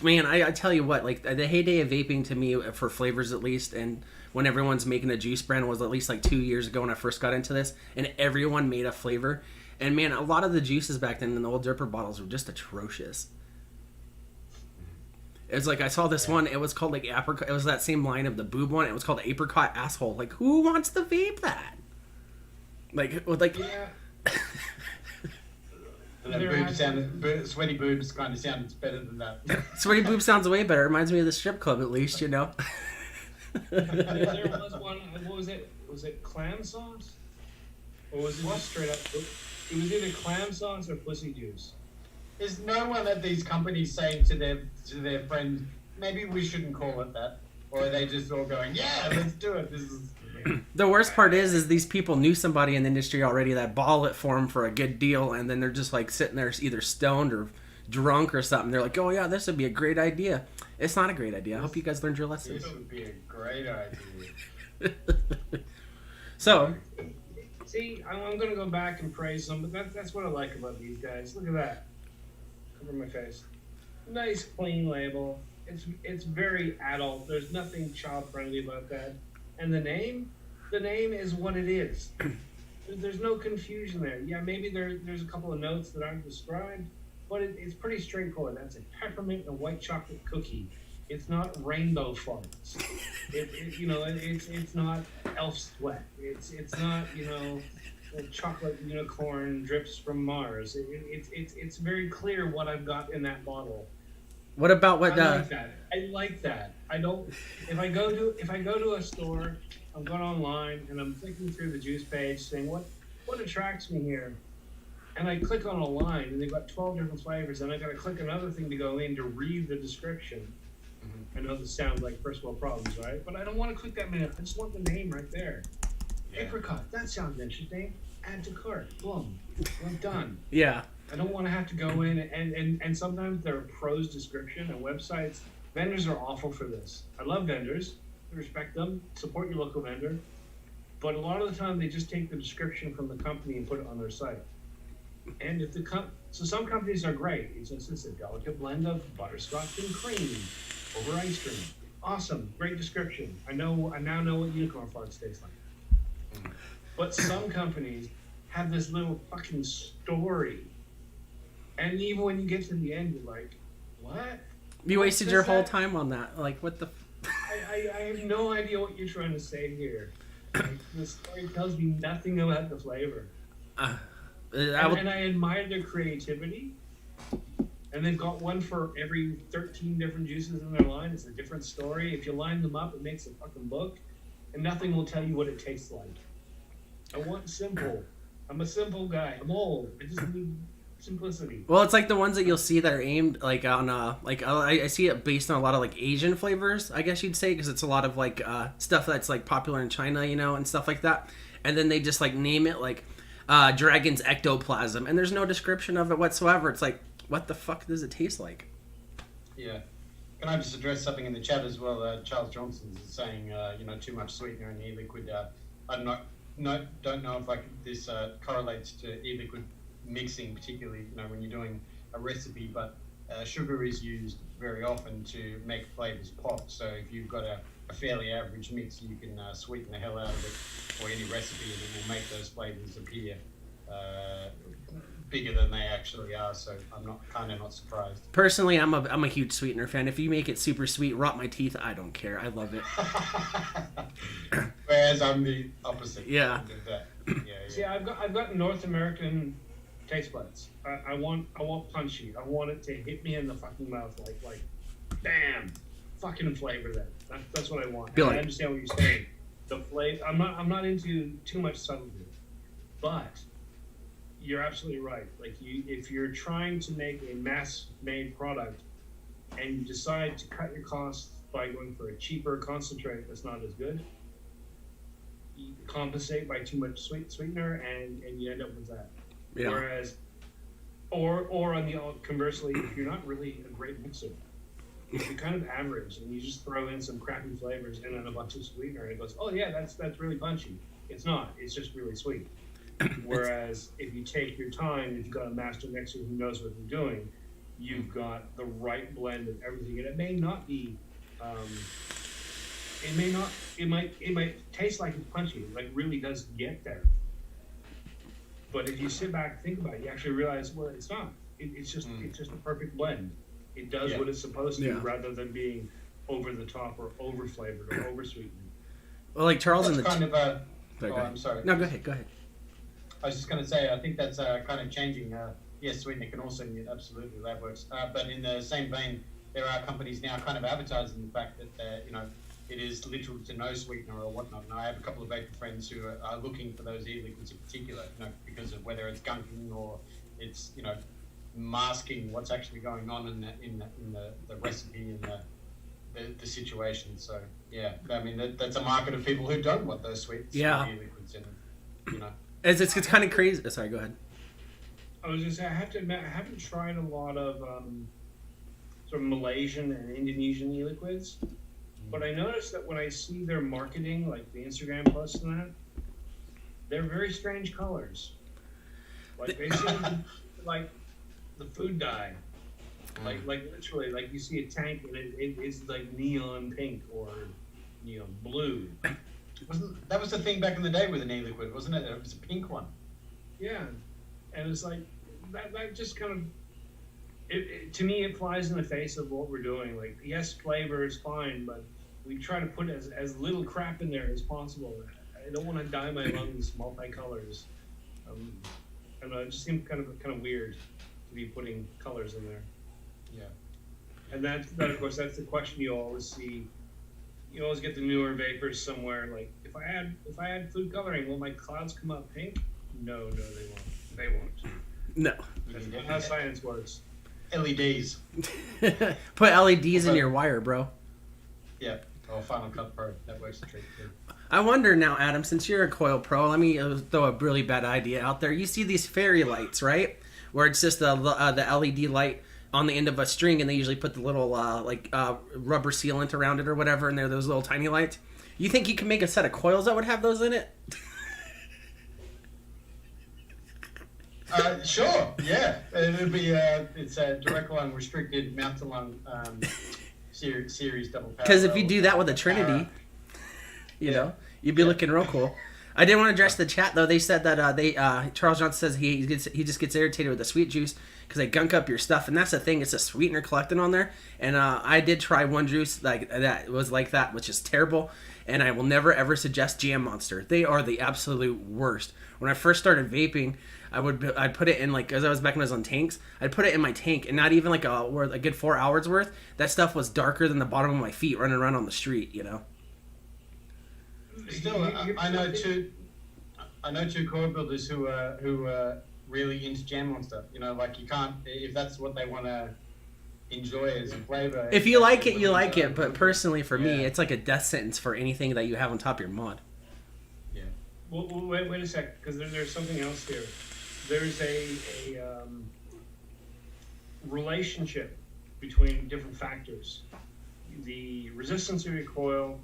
man, I tell you what, the heyday of vaping to me, for flavors at least, and when everyone's making a juice brand, was at least 2 years ago when I first got into this, and everyone made a flavor, and man, a lot of the juices back then in the old dripper bottles were just atrocious. It was I saw this one, it was called apricot, it was that same line of the boob one, it was called apricot asshole. Who wants to vape that? Yeah. Sweaty boobs kind of sounds better than that. Sweaty boob sounds way better. It reminds me of the strip club, at least, There was one. What was it? Was it clam sauce? Or was it just straight up? It was either clam sauce or pussy juice. There's no one at these companies saying to their friend, maybe we shouldn't call it that, or are they just all going, yeah, let's do it. This is. The worst part is these people knew somebody in the industry already that bought it for them for a good deal, and then they're just sitting there either stoned or drunk or something. They're like, oh yeah, this would be a great idea. It's not a great idea. I hope you guys learned your lesson. This would be a great idea. So, See, I'm gonna go back and praise them, but that's what I like about these guys. Look at that. Cover my face. Nice, clean label. It's very adult. There's nothing child friendly about that. And the name is what it is. There's no confusion there. Yeah, maybe there's a couple of notes that aren't described, but it's pretty straightforward. That's a peppermint and white chocolate cookie. It's not rainbow farts. It's not elf sweat. It's not a chocolate unicorn drips from Mars. It's very clear what I've got in that bottle. what about what? I like that. I like that. I don't. If I go to a store, I'm going online and I'm clicking through the juice page, saying what attracts me here, and I click on a line and they've got 12 different flavors, and I got to click another thing to go in to read the description. I know this sounds like first world problems, right? But I don't want to click that minute. I just want the name right there. Yeah. Apricot. That sounds interesting. Add to cart. Boom. I'm done. Yeah. I don't want to have to go in and sometimes there are pros description and websites. Vendors are awful for this. I love vendors. I respect them. Support your local vendor. But a lot of the time they just take the description from the company and put it on their site. And if so some companies are great. It's a delicate blend of butterscotch and cream over ice cream. Awesome. Great description. I now know what unicorn farts taste like. But some companies have this little fucking story. And even when you get to the end, you're like, what? You wasted your whole time on that. Like, what the... I have no idea what you're trying to say here. Like, the story tells me nothing about the flavor. And I admire their creativity. And they've got one for every 13 different juices in their line. It's a different story. If you line them up, it makes a fucking book. And nothing will tell you what it tastes like. I want simple. I'm a simple guy. I'm old. I just need simplicity. Well, it's like the ones that you'll see that are aimed like on I see it based on a lot of like Asian flavors, I guess you'd say, because it's a lot of like stuff that's like popular in China, and stuff like that. And then they just like name it like dragon's ectoplasm, and there's no description of it whatsoever. It's like, what the fuck does it taste like? Yeah. Can I just address something in the chat as well? Charles Johnson is saying, too much sweetener in e-liquid. I'm don't know if this correlates to e-liquid mixing, particularly when you're doing a recipe, but sugar is used very often to make flavors pop. So if you've got a fairly average mix, you can sweeten the hell out of it, or any recipe, and it will make those flavors appear bigger than they actually are. So I'm not surprised. Personally, I'm a huge sweetener fan. If you make it super sweet, rot my teeth, I don't care. I love it. Whereas I'm the opposite. Yeah. Of that. Yeah. See, I've got North American taste buds. I want punchy. I want it to hit me in the fucking mouth like bam, fucking flavor that. That's what I want. I understand what you're saying. The flavor. I'm not into too much subtlety, but you're absolutely right. Like if you're trying to make a mass-made product and you decide to cut your costs by going for a cheaper concentrate that's not as good, you compensate by too much sweetener and you end up with that. Yeah. Whereas, or on the conversely, if you're not really a great mixer, if you're kind of average and you just throw in some crappy flavors and then a bunch of sweetener and it goes, oh yeah, that's really punchy. It's not. It's just really sweet. Whereas if you take your time, if you've got a master mixer who knows what they're doing, you've got the right blend of everything. And it may not be, it might taste like it's punchy. It like really does get there. But if you sit back and think about it, you actually realize, well, it's not. It's just a perfect blend. It does what it's supposed to, rather than being over the top or over flavored or over sweetened. Well, like Charles that's in the kind of a. I'm sorry. No, go ahead. I was just going to say, I think that's kind of changing. Yes, sweetener can also be absolutely that works. But in the same vein, there are companies now kind of advertising the fact that it is literal to no sweetener or whatnot. And I have a couple of vapor friends who are looking for those e-liquids in particular, because of whether it's gunking or it's masking what's actually going on in the recipe and the situation. So yeah, I mean that's a market of people who don't want those sweet e-liquids in them. It's kind of crazy. Sorry, go ahead. I was going to say, I have to admit, I haven't tried a lot of sort of Malaysian and Indonesian e-liquids, but I noticed that when I see their marketing, like the Instagram posts and that, they're very strange colors. Like they seem like the food dye. Like literally, like you see a tank and it's like neon pink or neon blue. That was the thing back in the day with an e-liquid, wasn't it? It was a pink one. Yeah, and it's like that just kind of to me it flies in the face of what we're doing. Like yes, flavor is fine, but we try to put as little crap in there as possible. I don't want to dye my lungs multicolors. I don't know, it just seems kind of weird to be putting colors in there. Yeah. And that of course that's the question you always see. You always get the newer vapors somewhere. Like if I add food coloring, will my clouds come out pink? No, they won't. They won't. No. That's not how science works. LEDs. Put LEDs in your wire, bro. Yeah. Or Final Cut Pro. That works the trick too. I wonder now, Adam, since you're a coil pro, let me throw a really bad idea out there. You see these fairy lights, right? Where it's just the LED light on the end of a string, and they usually put the little rubber sealant around it or whatever, and they're those little tiny lights. You think you can make a set of coils that would have those in it? Sure. Yeah. It would be. It's a direct line restricted mount to lung series double power. Because if you do that with a Trinity, you know, you'd be looking real cool. I didn't want to address the chat though. They said that Charles Johnson says he just gets irritated with the sweet juice because they gunk up your stuff, and that's the thing. It's a sweetener collecting on there. And I did try one juice like that. It was like that, which is terrible. And I will never ever suggest Jam Monster. They are the absolute worst. When I first started vaping, I'd put it in like as I was back when I was on tanks. I'd put it in my tank, and not even like a good 4 hours worth. That stuff was darker than the bottom of my feet running around on the street. You know. Still, I know two coil builders who are really into Jam Monster. You know, like you can't if that's what they want to enjoy as a flavor. If you like it, you like it. But personally, for me, it's like a death sentence for anything that you have on top of your mod. Yeah. Well, wait a sec, because there's something else here. There's a relationship between different factors: the resistance of your coil,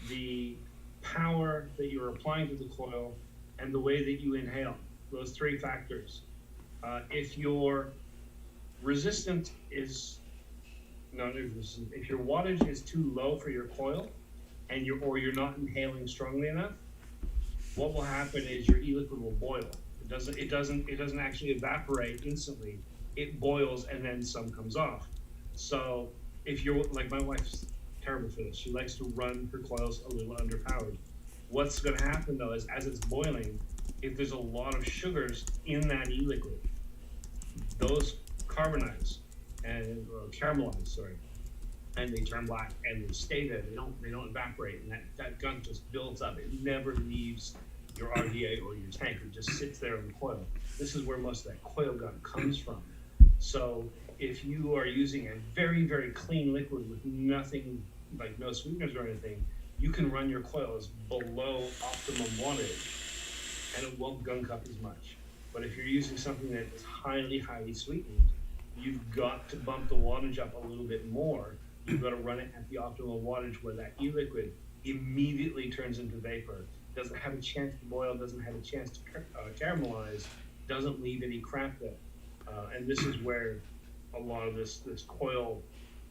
the power that you're applying to the coil, and the way that you inhale. Those three factors. If your resistance is if your wattage is too low for your coil, and you're not inhaling strongly enough, what will happen is your e-liquid will boil. It doesn't actually evaporate instantly. It boils and then some comes off. So if you're like my wife's terrible for this. She likes to run her coils a little underpowered. What's going to happen though is as it's boiling, if there's a lot of sugars in that e-liquid, those carbonize and caramelize, and they turn black and they stay there. They don't evaporate, and that gunk just builds up. It never leaves your RDA or your tank. It just sits there in the coil. This is where most of that coil gunk comes from. So if you are using a very, very clean liquid with nothing, like no sweeteners or anything, you can run your coils below optimum wattage and it won't gunk up as much. But if you're using something that is highly, highly sweetened, you've got to bump the wattage up a little bit more. You've got to run it at the optimal wattage where that e-liquid immediately turns into vapor. Doesn't have a chance to boil, doesn't have a chance to caramelize, doesn't leave any crap there. And this is where a lot of this coil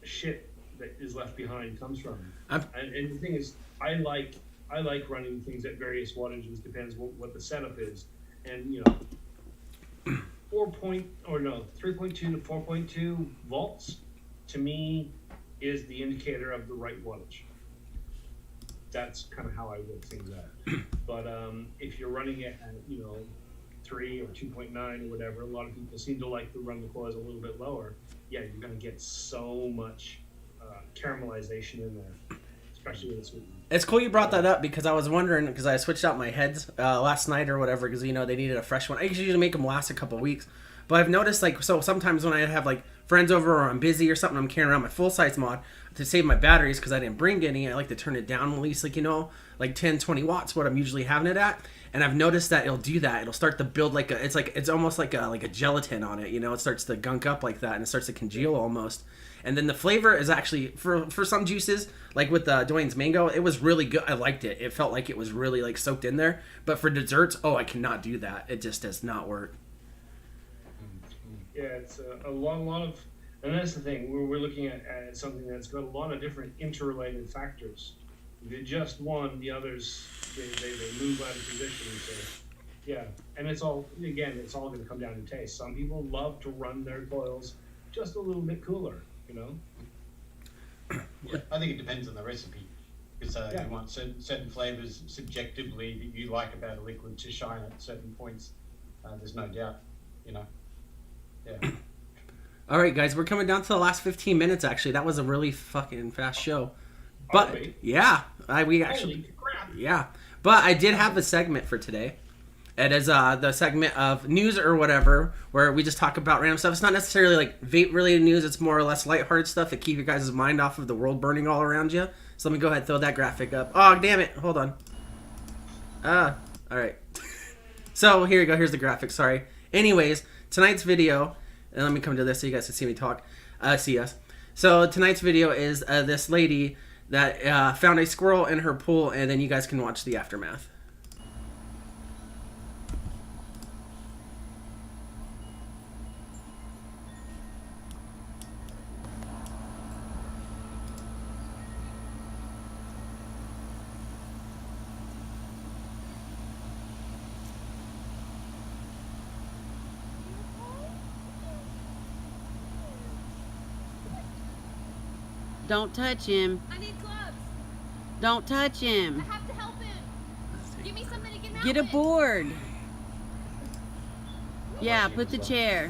shit that is left behind comes from. And the thing is, I like running things at various wattages, depends what the setup is. And 3.2 to 4.2 volts to me is the indicator of the right wattage. That's kind of how I work things out. But if you're running it at 3 or 2.9 or whatever, a lot of people seem to like to run the coils a little bit lower. Yeah, you're going to get so much caramelization in there, especially with the sweetener. It's cool you brought that up because I was wondering, because I switched out my heads last night or whatever because they needed a fresh one. I usually make them last a couple weeks, but I've noticed so sometimes when I have friends over or I'm busy or something, I'm carrying around my full size mod to save my batteries because I didn't bring any. I like to turn it down at least 10, 20 watts, what I'm usually having it at. And I've noticed that it'll do that. It'll start to build it's almost like a gelatin on it. It starts to gunk up like that and it starts to congeal almost. And then the flavor is actually for some juices, like with Dwayne's mango, it was really good. I liked it. It felt like it was really like soaked in there. But for desserts, I cannot do that. It just does not work. Yeah, it's a lot of, and that's the thing. We're looking at something that's got a lot of different interrelated factors. If you just one, the others they move out of position. So, yeah, and it's all going to come down to taste. Some people love to run their coils just a little bit cooler, you know. Yeah, I think it depends on the recipe, because you want certain flavors subjectively that you like about a liquid to shine at certain points. There's no doubt, you know. Yeah. All right, guys, we're coming down to the last 15 minutes. Actually, that was a really fucking fast show. But yeah, But I did have a segment for today. It is the segment of news or whatever, where we just talk about random stuff. It's not necessarily like vape-related news. It's more or less lighthearted stuff that keep your guys' mind off of the world burning all around you. So let me go ahead and throw that graphic up. Oh, damn it. Hold on. All right. So here you go. Here's the graphic. Sorry. Anyways, tonight's video, and let me come to this so you guys can see me talk, see us. So tonight's video is this lady that found a squirrel in her pool, and then you guys can watch the aftermath. Don't touch him. I need gloves. Don't touch I him. have to help him. Give me something to get him out Get a with. board. Yeah, put the chair.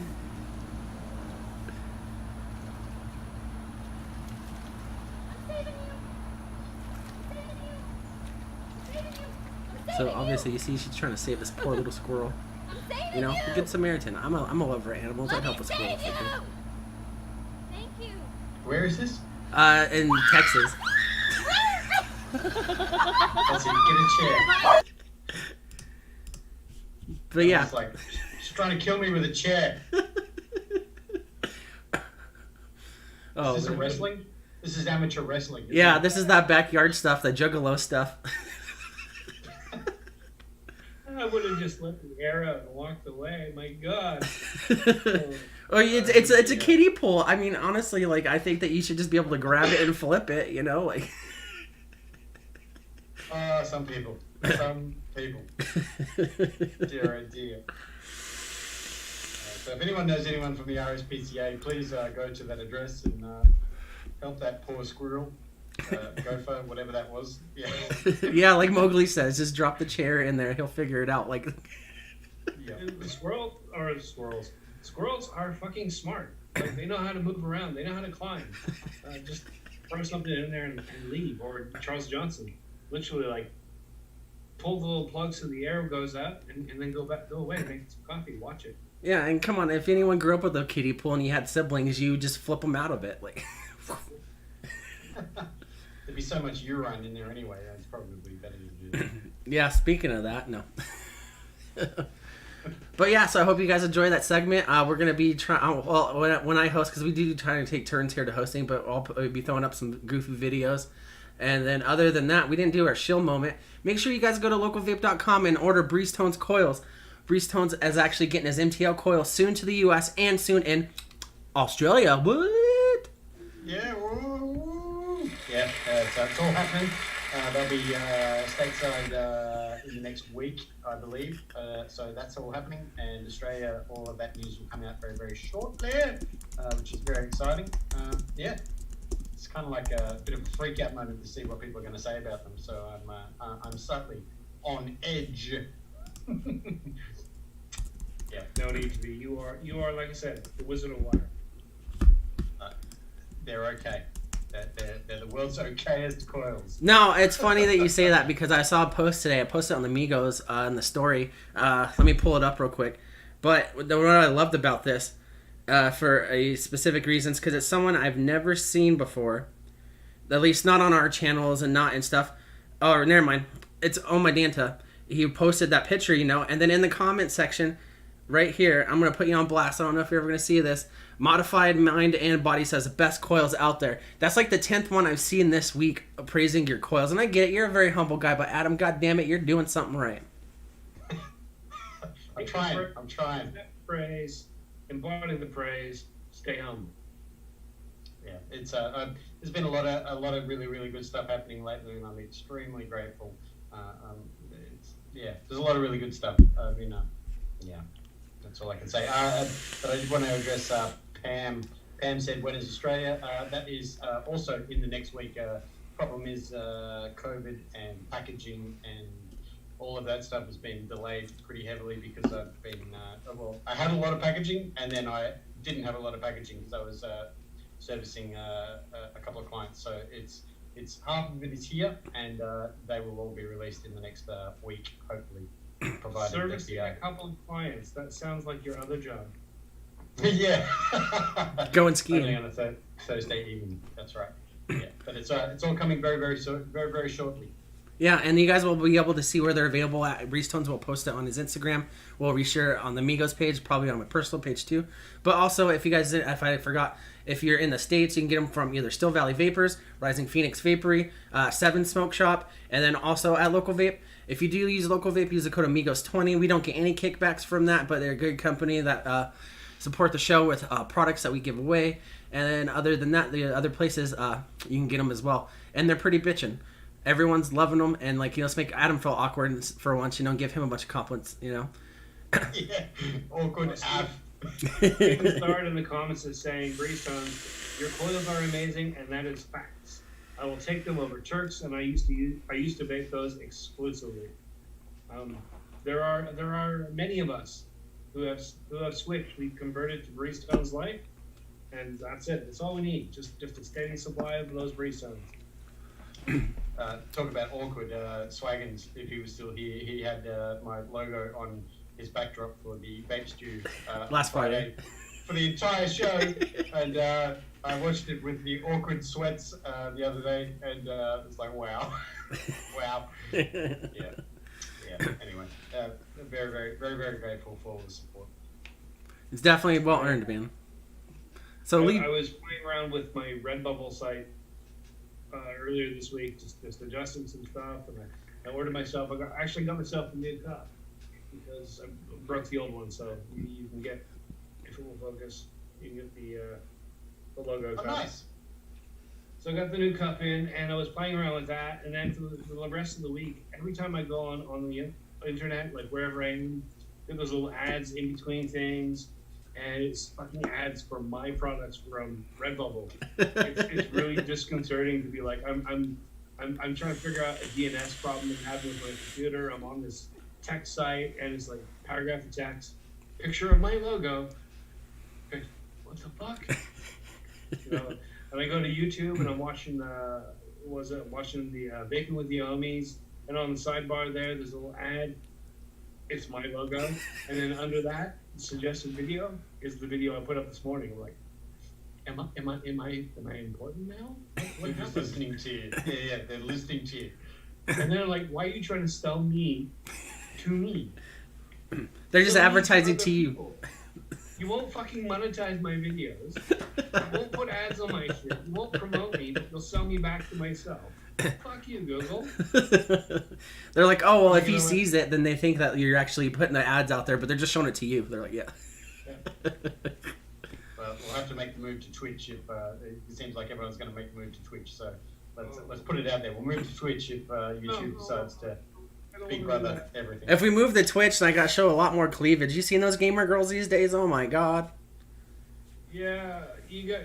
I'm saving you. I'm saving you. I'm saving you. I'm So saving obviously you see she's trying to save this poor little squirrel. I'm saving You know, you. good Samaritan. I'm a lover of animals. Let I'd help me a squirrel. save if I you. could. Thank you. Where is this? In Texas. That's it. Get a chair. But yeah. It's like she's trying to kill me with a chair. Oh, Is this a wrestling? This is amateur wrestling. yeah, this is that backyard stuff, the juggalo stuff. I would have just let the air out and walked away. My God. Oh, it's a kiddie pool. I mean, honestly, like I think that you should just be able to grab it and flip it. You know, like. Some people. Some people. Dear, oh dear. So if anyone knows anyone from the RSPCA, please go to that address and help that poor squirrel. Gopher, whatever that was. Yeah. Yeah, like Mowgli says, just drop the chair in there. He'll figure it out. Like. Yeah. And the squirrels. Squirrels are fucking smart. Like, they know how to move around. They know how to climb. Just throw something in there and leave. Or Charles Johnson, literally like pull the little plug so the air goes out and then go away and make some coffee. Watch it. Yeah, and come on, if anyone grew up with a kiddie pool and you had siblings, you just flip them out of it, like. There'd be so much urine in there anyway. It's probably better to do that. Yeah, speaking of that, no. But yeah, so I hope you guys enjoy that segment. We're gonna be trying. Well, when I host, because we do try to take turns here to hosting, but I'll be throwing up some goofy videos. And then other than that, we didn't do our shill moment. Make sure you guys go to localvape.com and order Breeze Tones coils. Breeze Tones is actually getting his MTL coil soon to the U.S. and soon in Australia. What? Yeah, woo. Yeah, so it's all happening. They'll be stateside in the next week, I believe. So that's all happening. And Australia, all of that news will come out very, very shortly, which is very exciting. Yeah, it's kind of like a bit of a freak out moment to see what people are going to say about them. So I'm slightly on edge. Yeah. No need to be. You are like I said, the Wizard of Water. They're okay. They're the world's okayest coils. No, it's funny that you say that because I saw a post today. I posted it on the Amigos in the story. Let me pull it up real quick. But what I loved about this, for a specific reasons, because it's someone I've never seen before, at least not on our channels and not and stuff. Oh, never mind. It's Oh My Danta. He posted that picture, you know, and then in the comment section, right here. I'm gonna put you on blast. I don't know if you're ever gonna see this. Modified Mind and Body says the best coils out there. That's like the 10th one I've seen this week praising your coils, and I get it. You're a very humble guy, but Adam, goddamn it, you're doing something right. I'm trying. I'm trying. Praise, embody the praise, stay humble. Yeah, it's there's been a lot of really really good stuff happening lately, and I'm extremely grateful. There's a lot of really good stuff. Yeah, that's all I can say. But I did want to address Pam. Pam said, "When is Australia?" That is also in the next week. Problem is COVID and packaging and all of that stuff has been delayed pretty heavily because I've been I had a lot of packaging and then I didn't have a lot of packaging because I was servicing a couple of clients. So it's half of it is here, and they will all be released in the next week, hopefully. Provided Servicing a couple of clients. That sounds like your other job. Yeah. Going skiing. Only on a Thursday evening. That's right. Yeah, but it's all coming very very very shortly. Yeah, and you guys will be able to see where they're available at. Reese Tones will post it on his Instagram. We'll reshare it on the Amigos page, probably on my personal page too. But also, if I forgot, if you're in the States, you can get them from either Still Valley Vapors, Rising Phoenix Vapory, Seven Smoke Shop, and then also at Local Vape. If you do use Local Vape, use the code Amigos20. We don't get any kickbacks from that, but they're a good company that support the show with products that we give away. And then other than that, the other places, you can get them as well. And they're pretty bitchin'. Everyone's loving them, and let's make Adam feel awkward for once, give him a bunch of compliments, Yeah, awkward. People started in the comments as saying, Breezetones, your coils are amazing, and that is facts. I will take them over Turks, and I used to vape those exclusively. There are many of us who have switched. We've converted to Breezetones Life, and that's it. That's all we need. Just a steady supply of those Breezetones. Talk about awkward. Swaggins, if he was still here, he had my logo on his backdrop for the Vape Stew last Friday for the entire show, and I watched it with the awkward sweats the other day, and it's like wow, wow. Yeah. Anyway, very, very, very, very grateful for all the support. It's definitely well earned, man. So I was playing around with my Redbubble site earlier this week, just adjusting some stuff, and I ordered myself. I actually got myself a new cup because I broke the old one. So you can get, if it will focus, you can get the logo cup. Nice. So I got the new cup in, and I was playing around with that. And then for the rest of the week, every time I go on the internet, like wherever I am, get those little ads in between things. And it's fucking ads for my products from Redbubble. It's really disconcerting to be like, I'm trying to figure out a DNS problem I'm having with my computer. I'm on this tech site, and it's like paragraph of text, picture of my logo. What the fuck? And I go to YouTube, and I'm watching watching the Vaping with the Homies, and on the sidebar there's a little ad. It's my logo, and then under that, suggested video is the video I put up this morning. I'm like, am I important now? What They're just listening to you. Yeah, they're listening to you. And they're like, why are you trying to sell me to me? They're just advertising to you. People. You won't fucking monetize my videos. You won't put ads on my shit. You won't promote me, but you'll sell me back to myself. Fuck you, Google. They're like, oh, well, if he sees it, then they think that you're actually putting the ads out there, but they're just showing it to you. They're like, yeah. Well, we'll have to make the move to Twitch if it seems like everyone's going to make the move to Twitch. So let's put it out there. We'll move to Twitch if YouTube decides to Big Brother everything. If we move to Twitch, then I got to show a lot more cleavage. You seen those gamer girls these days? Oh my god. Yeah, you got.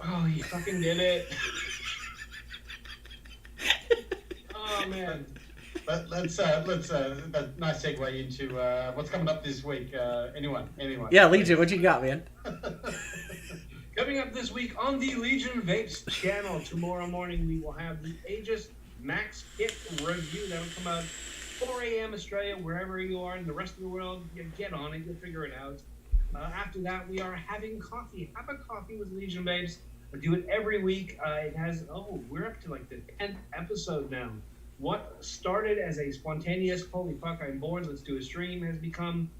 Oh, you fucking did it. Oh man. Let's a nice segue into what's coming up this week. Anyone? Yeah, Legion, what you got, man? Coming up this week on the Legion Vapes channel, tomorrow morning we will have the Aegis Max Kit review. That'll come out 4 a.m. Australia, wherever you are in the rest of the world. You get on it, you'll figure it out. After that, we are having coffee. Have a coffee with Legion Vapes. We do it every week. We're up to like the 10th episode now. What started as a spontaneous, holy fuck, I'm bored, let's do a stream, has become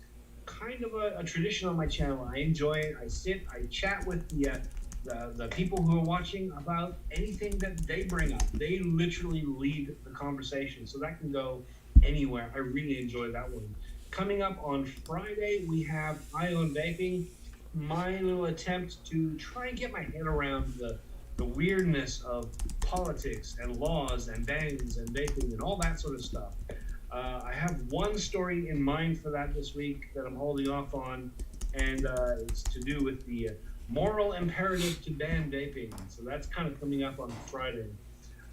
kind of a tradition on my channel. I enjoy it. I sit, I chat with the people who are watching about anything that they bring up. They literally lead the conversation, so that can go anywhere. I really enjoy that one. Coming up on Friday, we have Eye on Vaping, my little attempt to try and get my head around the weirdness of politics and laws and bans and vaping and all that sort of stuff. I have one story in mind for that this week that I'm holding off on, and it's to do with the moral imperative to ban vaping. So that's kind of coming up on Friday.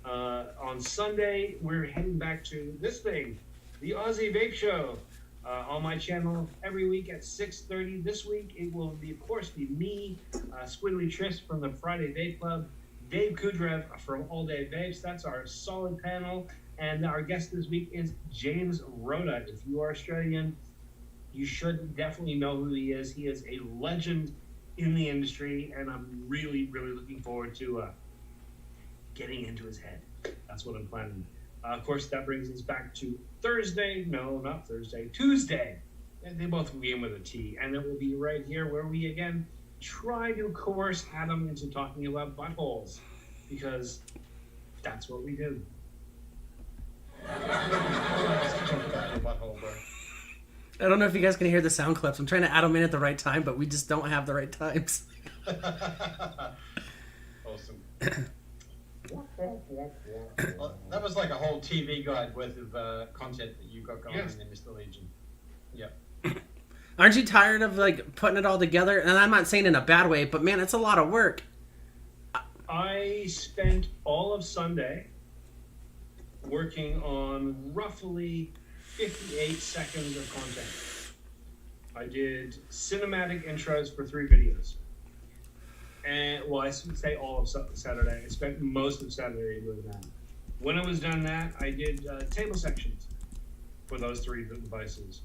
On Sunday, we're heading back to this thing, the Aussie Vape Show, on my channel every week at 6:30. This week, it will be, of course, be me, Squiddly Tris from the Friday Vape Club, Dave Kudrev from All Day Vapes. That's our solid panel. And our guest this week is James Rhoda. If you are Australian, you should definitely know who he is. He is a legend in the industry, and I'm really, really looking forward to getting into his head. That's what I'm planning. Of course, that brings us back to Thursday. No, not Thursday. Tuesday. And they both begin with a T. And it will be right here where we, again, try to coerce Adam into talking about buttholes. Because that's what we do. I don't know if you guys can hear the sound clips. I'm trying to add them in at the right time, but we just don't have the right times. Awesome. Well, that was like a whole TV guide worth of content that you got going Yes. in Mr. Legion. Yep. Aren't you tired of like putting it all together? And I'm not saying in a bad way, but man, it's a lot of work. I spent all of Sunday working on roughly 58 seconds of content. I did cinematic intros for 3 videos. And, well, I should say all of Saturday. I spent most of Saturday doing that. When I was done that, I did table sections for those 3 devices.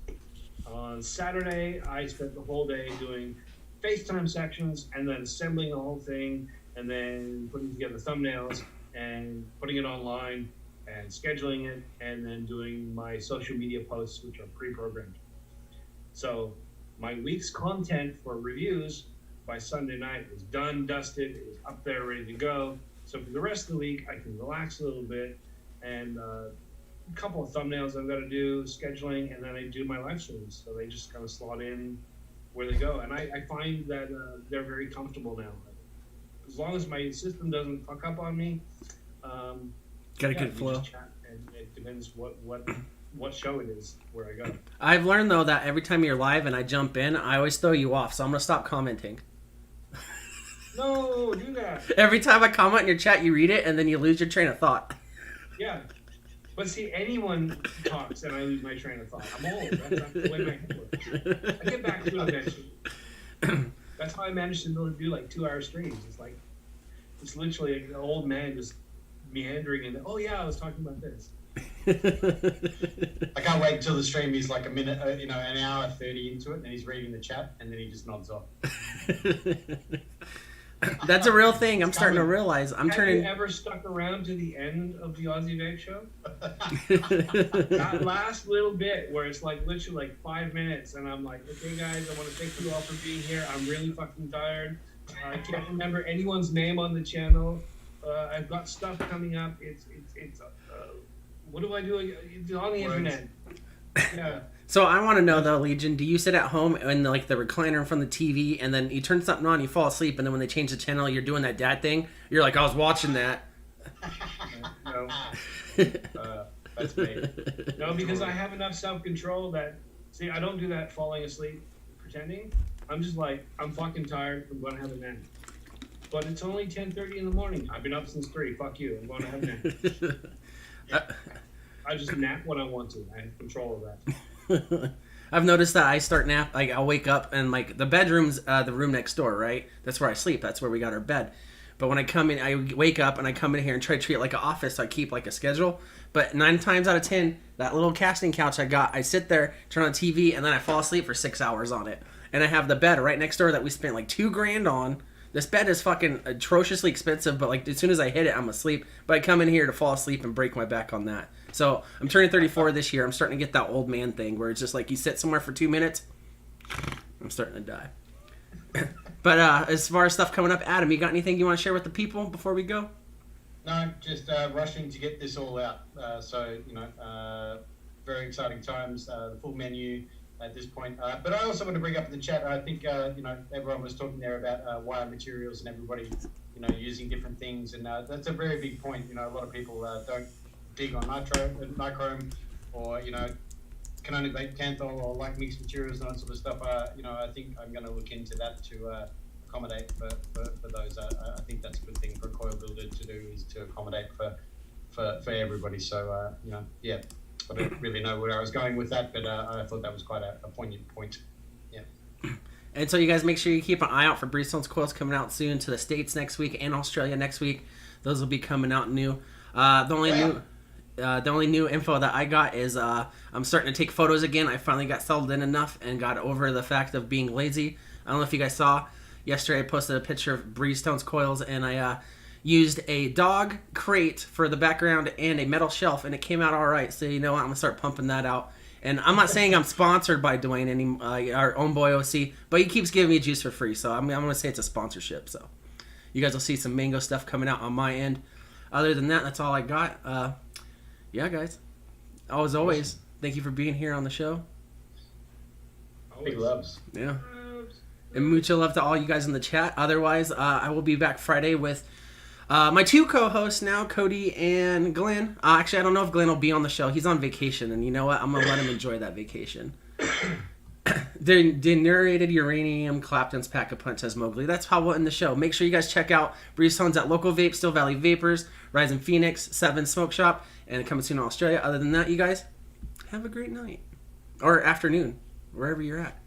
On Saturday, I spent the whole day doing FaceTime sections and then assembling the whole thing and then putting together thumbnails and putting it online and scheduling it, and then doing my social media posts, which are pre-programmed. So my week's content for reviews by Sunday night was done, dusted, it was up there, ready to go. So for the rest of the week, I can relax a little bit, and a couple of thumbnails I've got to do, scheduling, and then I do my live streams. So they just kind of slot in where they go. And I find that they're very comfortable now. As long as my system doesn't fuck up on me, Got a good we flow. just chat, and it depends what show it is where I go. I've learned though that every time you're live and I jump in, I always throw you off. So I'm gonna stop commenting. No, do that. Every time I comment in your chat, you read it and then you lose your train of thought. Yeah. But see, anyone talks and I lose my train of thought. I'm old. That's the way my head works. I get back to it eventually. That's how I managed to do like 2-hour streams. It's literally an old man just meandering and oh yeah, I was talking about this. I can't wait until the stream is like a minute, an hour 30 into it, and he's reading the chat, and then he just nods off. That's a real thing. I'm starting to realize. Have you ever stuck around to the end of the Aussie Vape Show? That last little bit where it's like literally like 5 minutes, and I'm like, okay guys, I want to thank you all for being here. I'm really fucking tired. I can't remember anyone's name on the channel. I've got stuff coming up. It's what do I do? It's on the internet. Yeah. So I want to know though, Legion, do you sit at home in like the recliner from the TV and then you turn something on, you fall asleep, and then when they change the channel, you're doing that dad thing? You're like, I was watching that. No. That's me. No, because I have enough self-control that, see, I don't do that falling asleep pretending. I'm just like, I'm fucking tired. I'm going to have a nap. But it's only 10:30 in the morning. I've been up since 3. Fuck you. I'm going to have a nap. I just nap when I want to. I have control of that. I've noticed that I start nap, like I'll wake up and like the bedroom's the room next door, right? That's where I sleep. That's where we got our bed. But when I come in, I wake up and I come in here and try to treat it like an office. So I keep like a schedule. But 9 times out of 10, that little casting couch I got, I sit there, turn on TV, and then I fall asleep for 6 hours on it. And I have the bed right next door that we spent like $2,000 on. This bed is fucking atrociously expensive, but like as soon as I hit it, I'm asleep. But I come in here to fall asleep and break my back on that. So I'm turning 34 this year. I'm starting to get that old man thing where it's just like you sit somewhere for 2 minutes, I'm starting to die. But as far as stuff coming up, Adam, you got anything you want to share with the people before we go? No, just rushing to get this all out. So, very exciting times, the full menu at this point. But I also want to bring up in the chat, I think, everyone was talking there about wire materials and everybody, using different things. And that's a very big point. A lot of people don't dig on nichrome or, can only make Canthol or like mixed materials and that sort of stuff. I think I'm going to look into that to accommodate for those. I think that's a good thing for a coil builder to do, is to accommodate for everybody. So, yeah, I don't really know where I was going with that, but I thought that was quite a poignant point. Yeah. And so you guys make sure you keep an eye out for Breestone's coils coming out soon to the States next week and Australia next week. Those will be coming out new. The only new info that I got is I'm starting to take photos again. I finally got settled in enough and got over the fact of being lazy. I don't know if you guys saw. Yesterday I posted a picture of Breestone's coils, and I used a dog crate for the background and a metal shelf, and it came out all right. So you know what? I'm going to start pumping that out. And I'm not saying I'm sponsored by Dwayne, our own boy OC, but he keeps giving me juice for free. So I'm going to say it's a sponsorship. So you guys will see some mango stuff coming out on my end. Other than that, that's all I got. Yeah, guys. As always, thank you for being here on the show. Big loves. Yeah. And mucho love to all you guys in the chat. Otherwise, I will be back Friday with my two co-hosts now, Cody and Glenn. Actually, I don't know if Glenn will be on the show. He's on vacation, and you know what? I'm going to let him enjoy that vacation. Denuriated uranium, Clapton's Pack a Punch, says Mowgli. That's how we'll end the show. Make sure you guys check out Breestone's at Local Vape, Still Valley Vapors, Rising Phoenix, 7 Smoke Shop, and coming soon to Australia. Other than that, you guys, have a great night. Or afternoon, wherever you're at.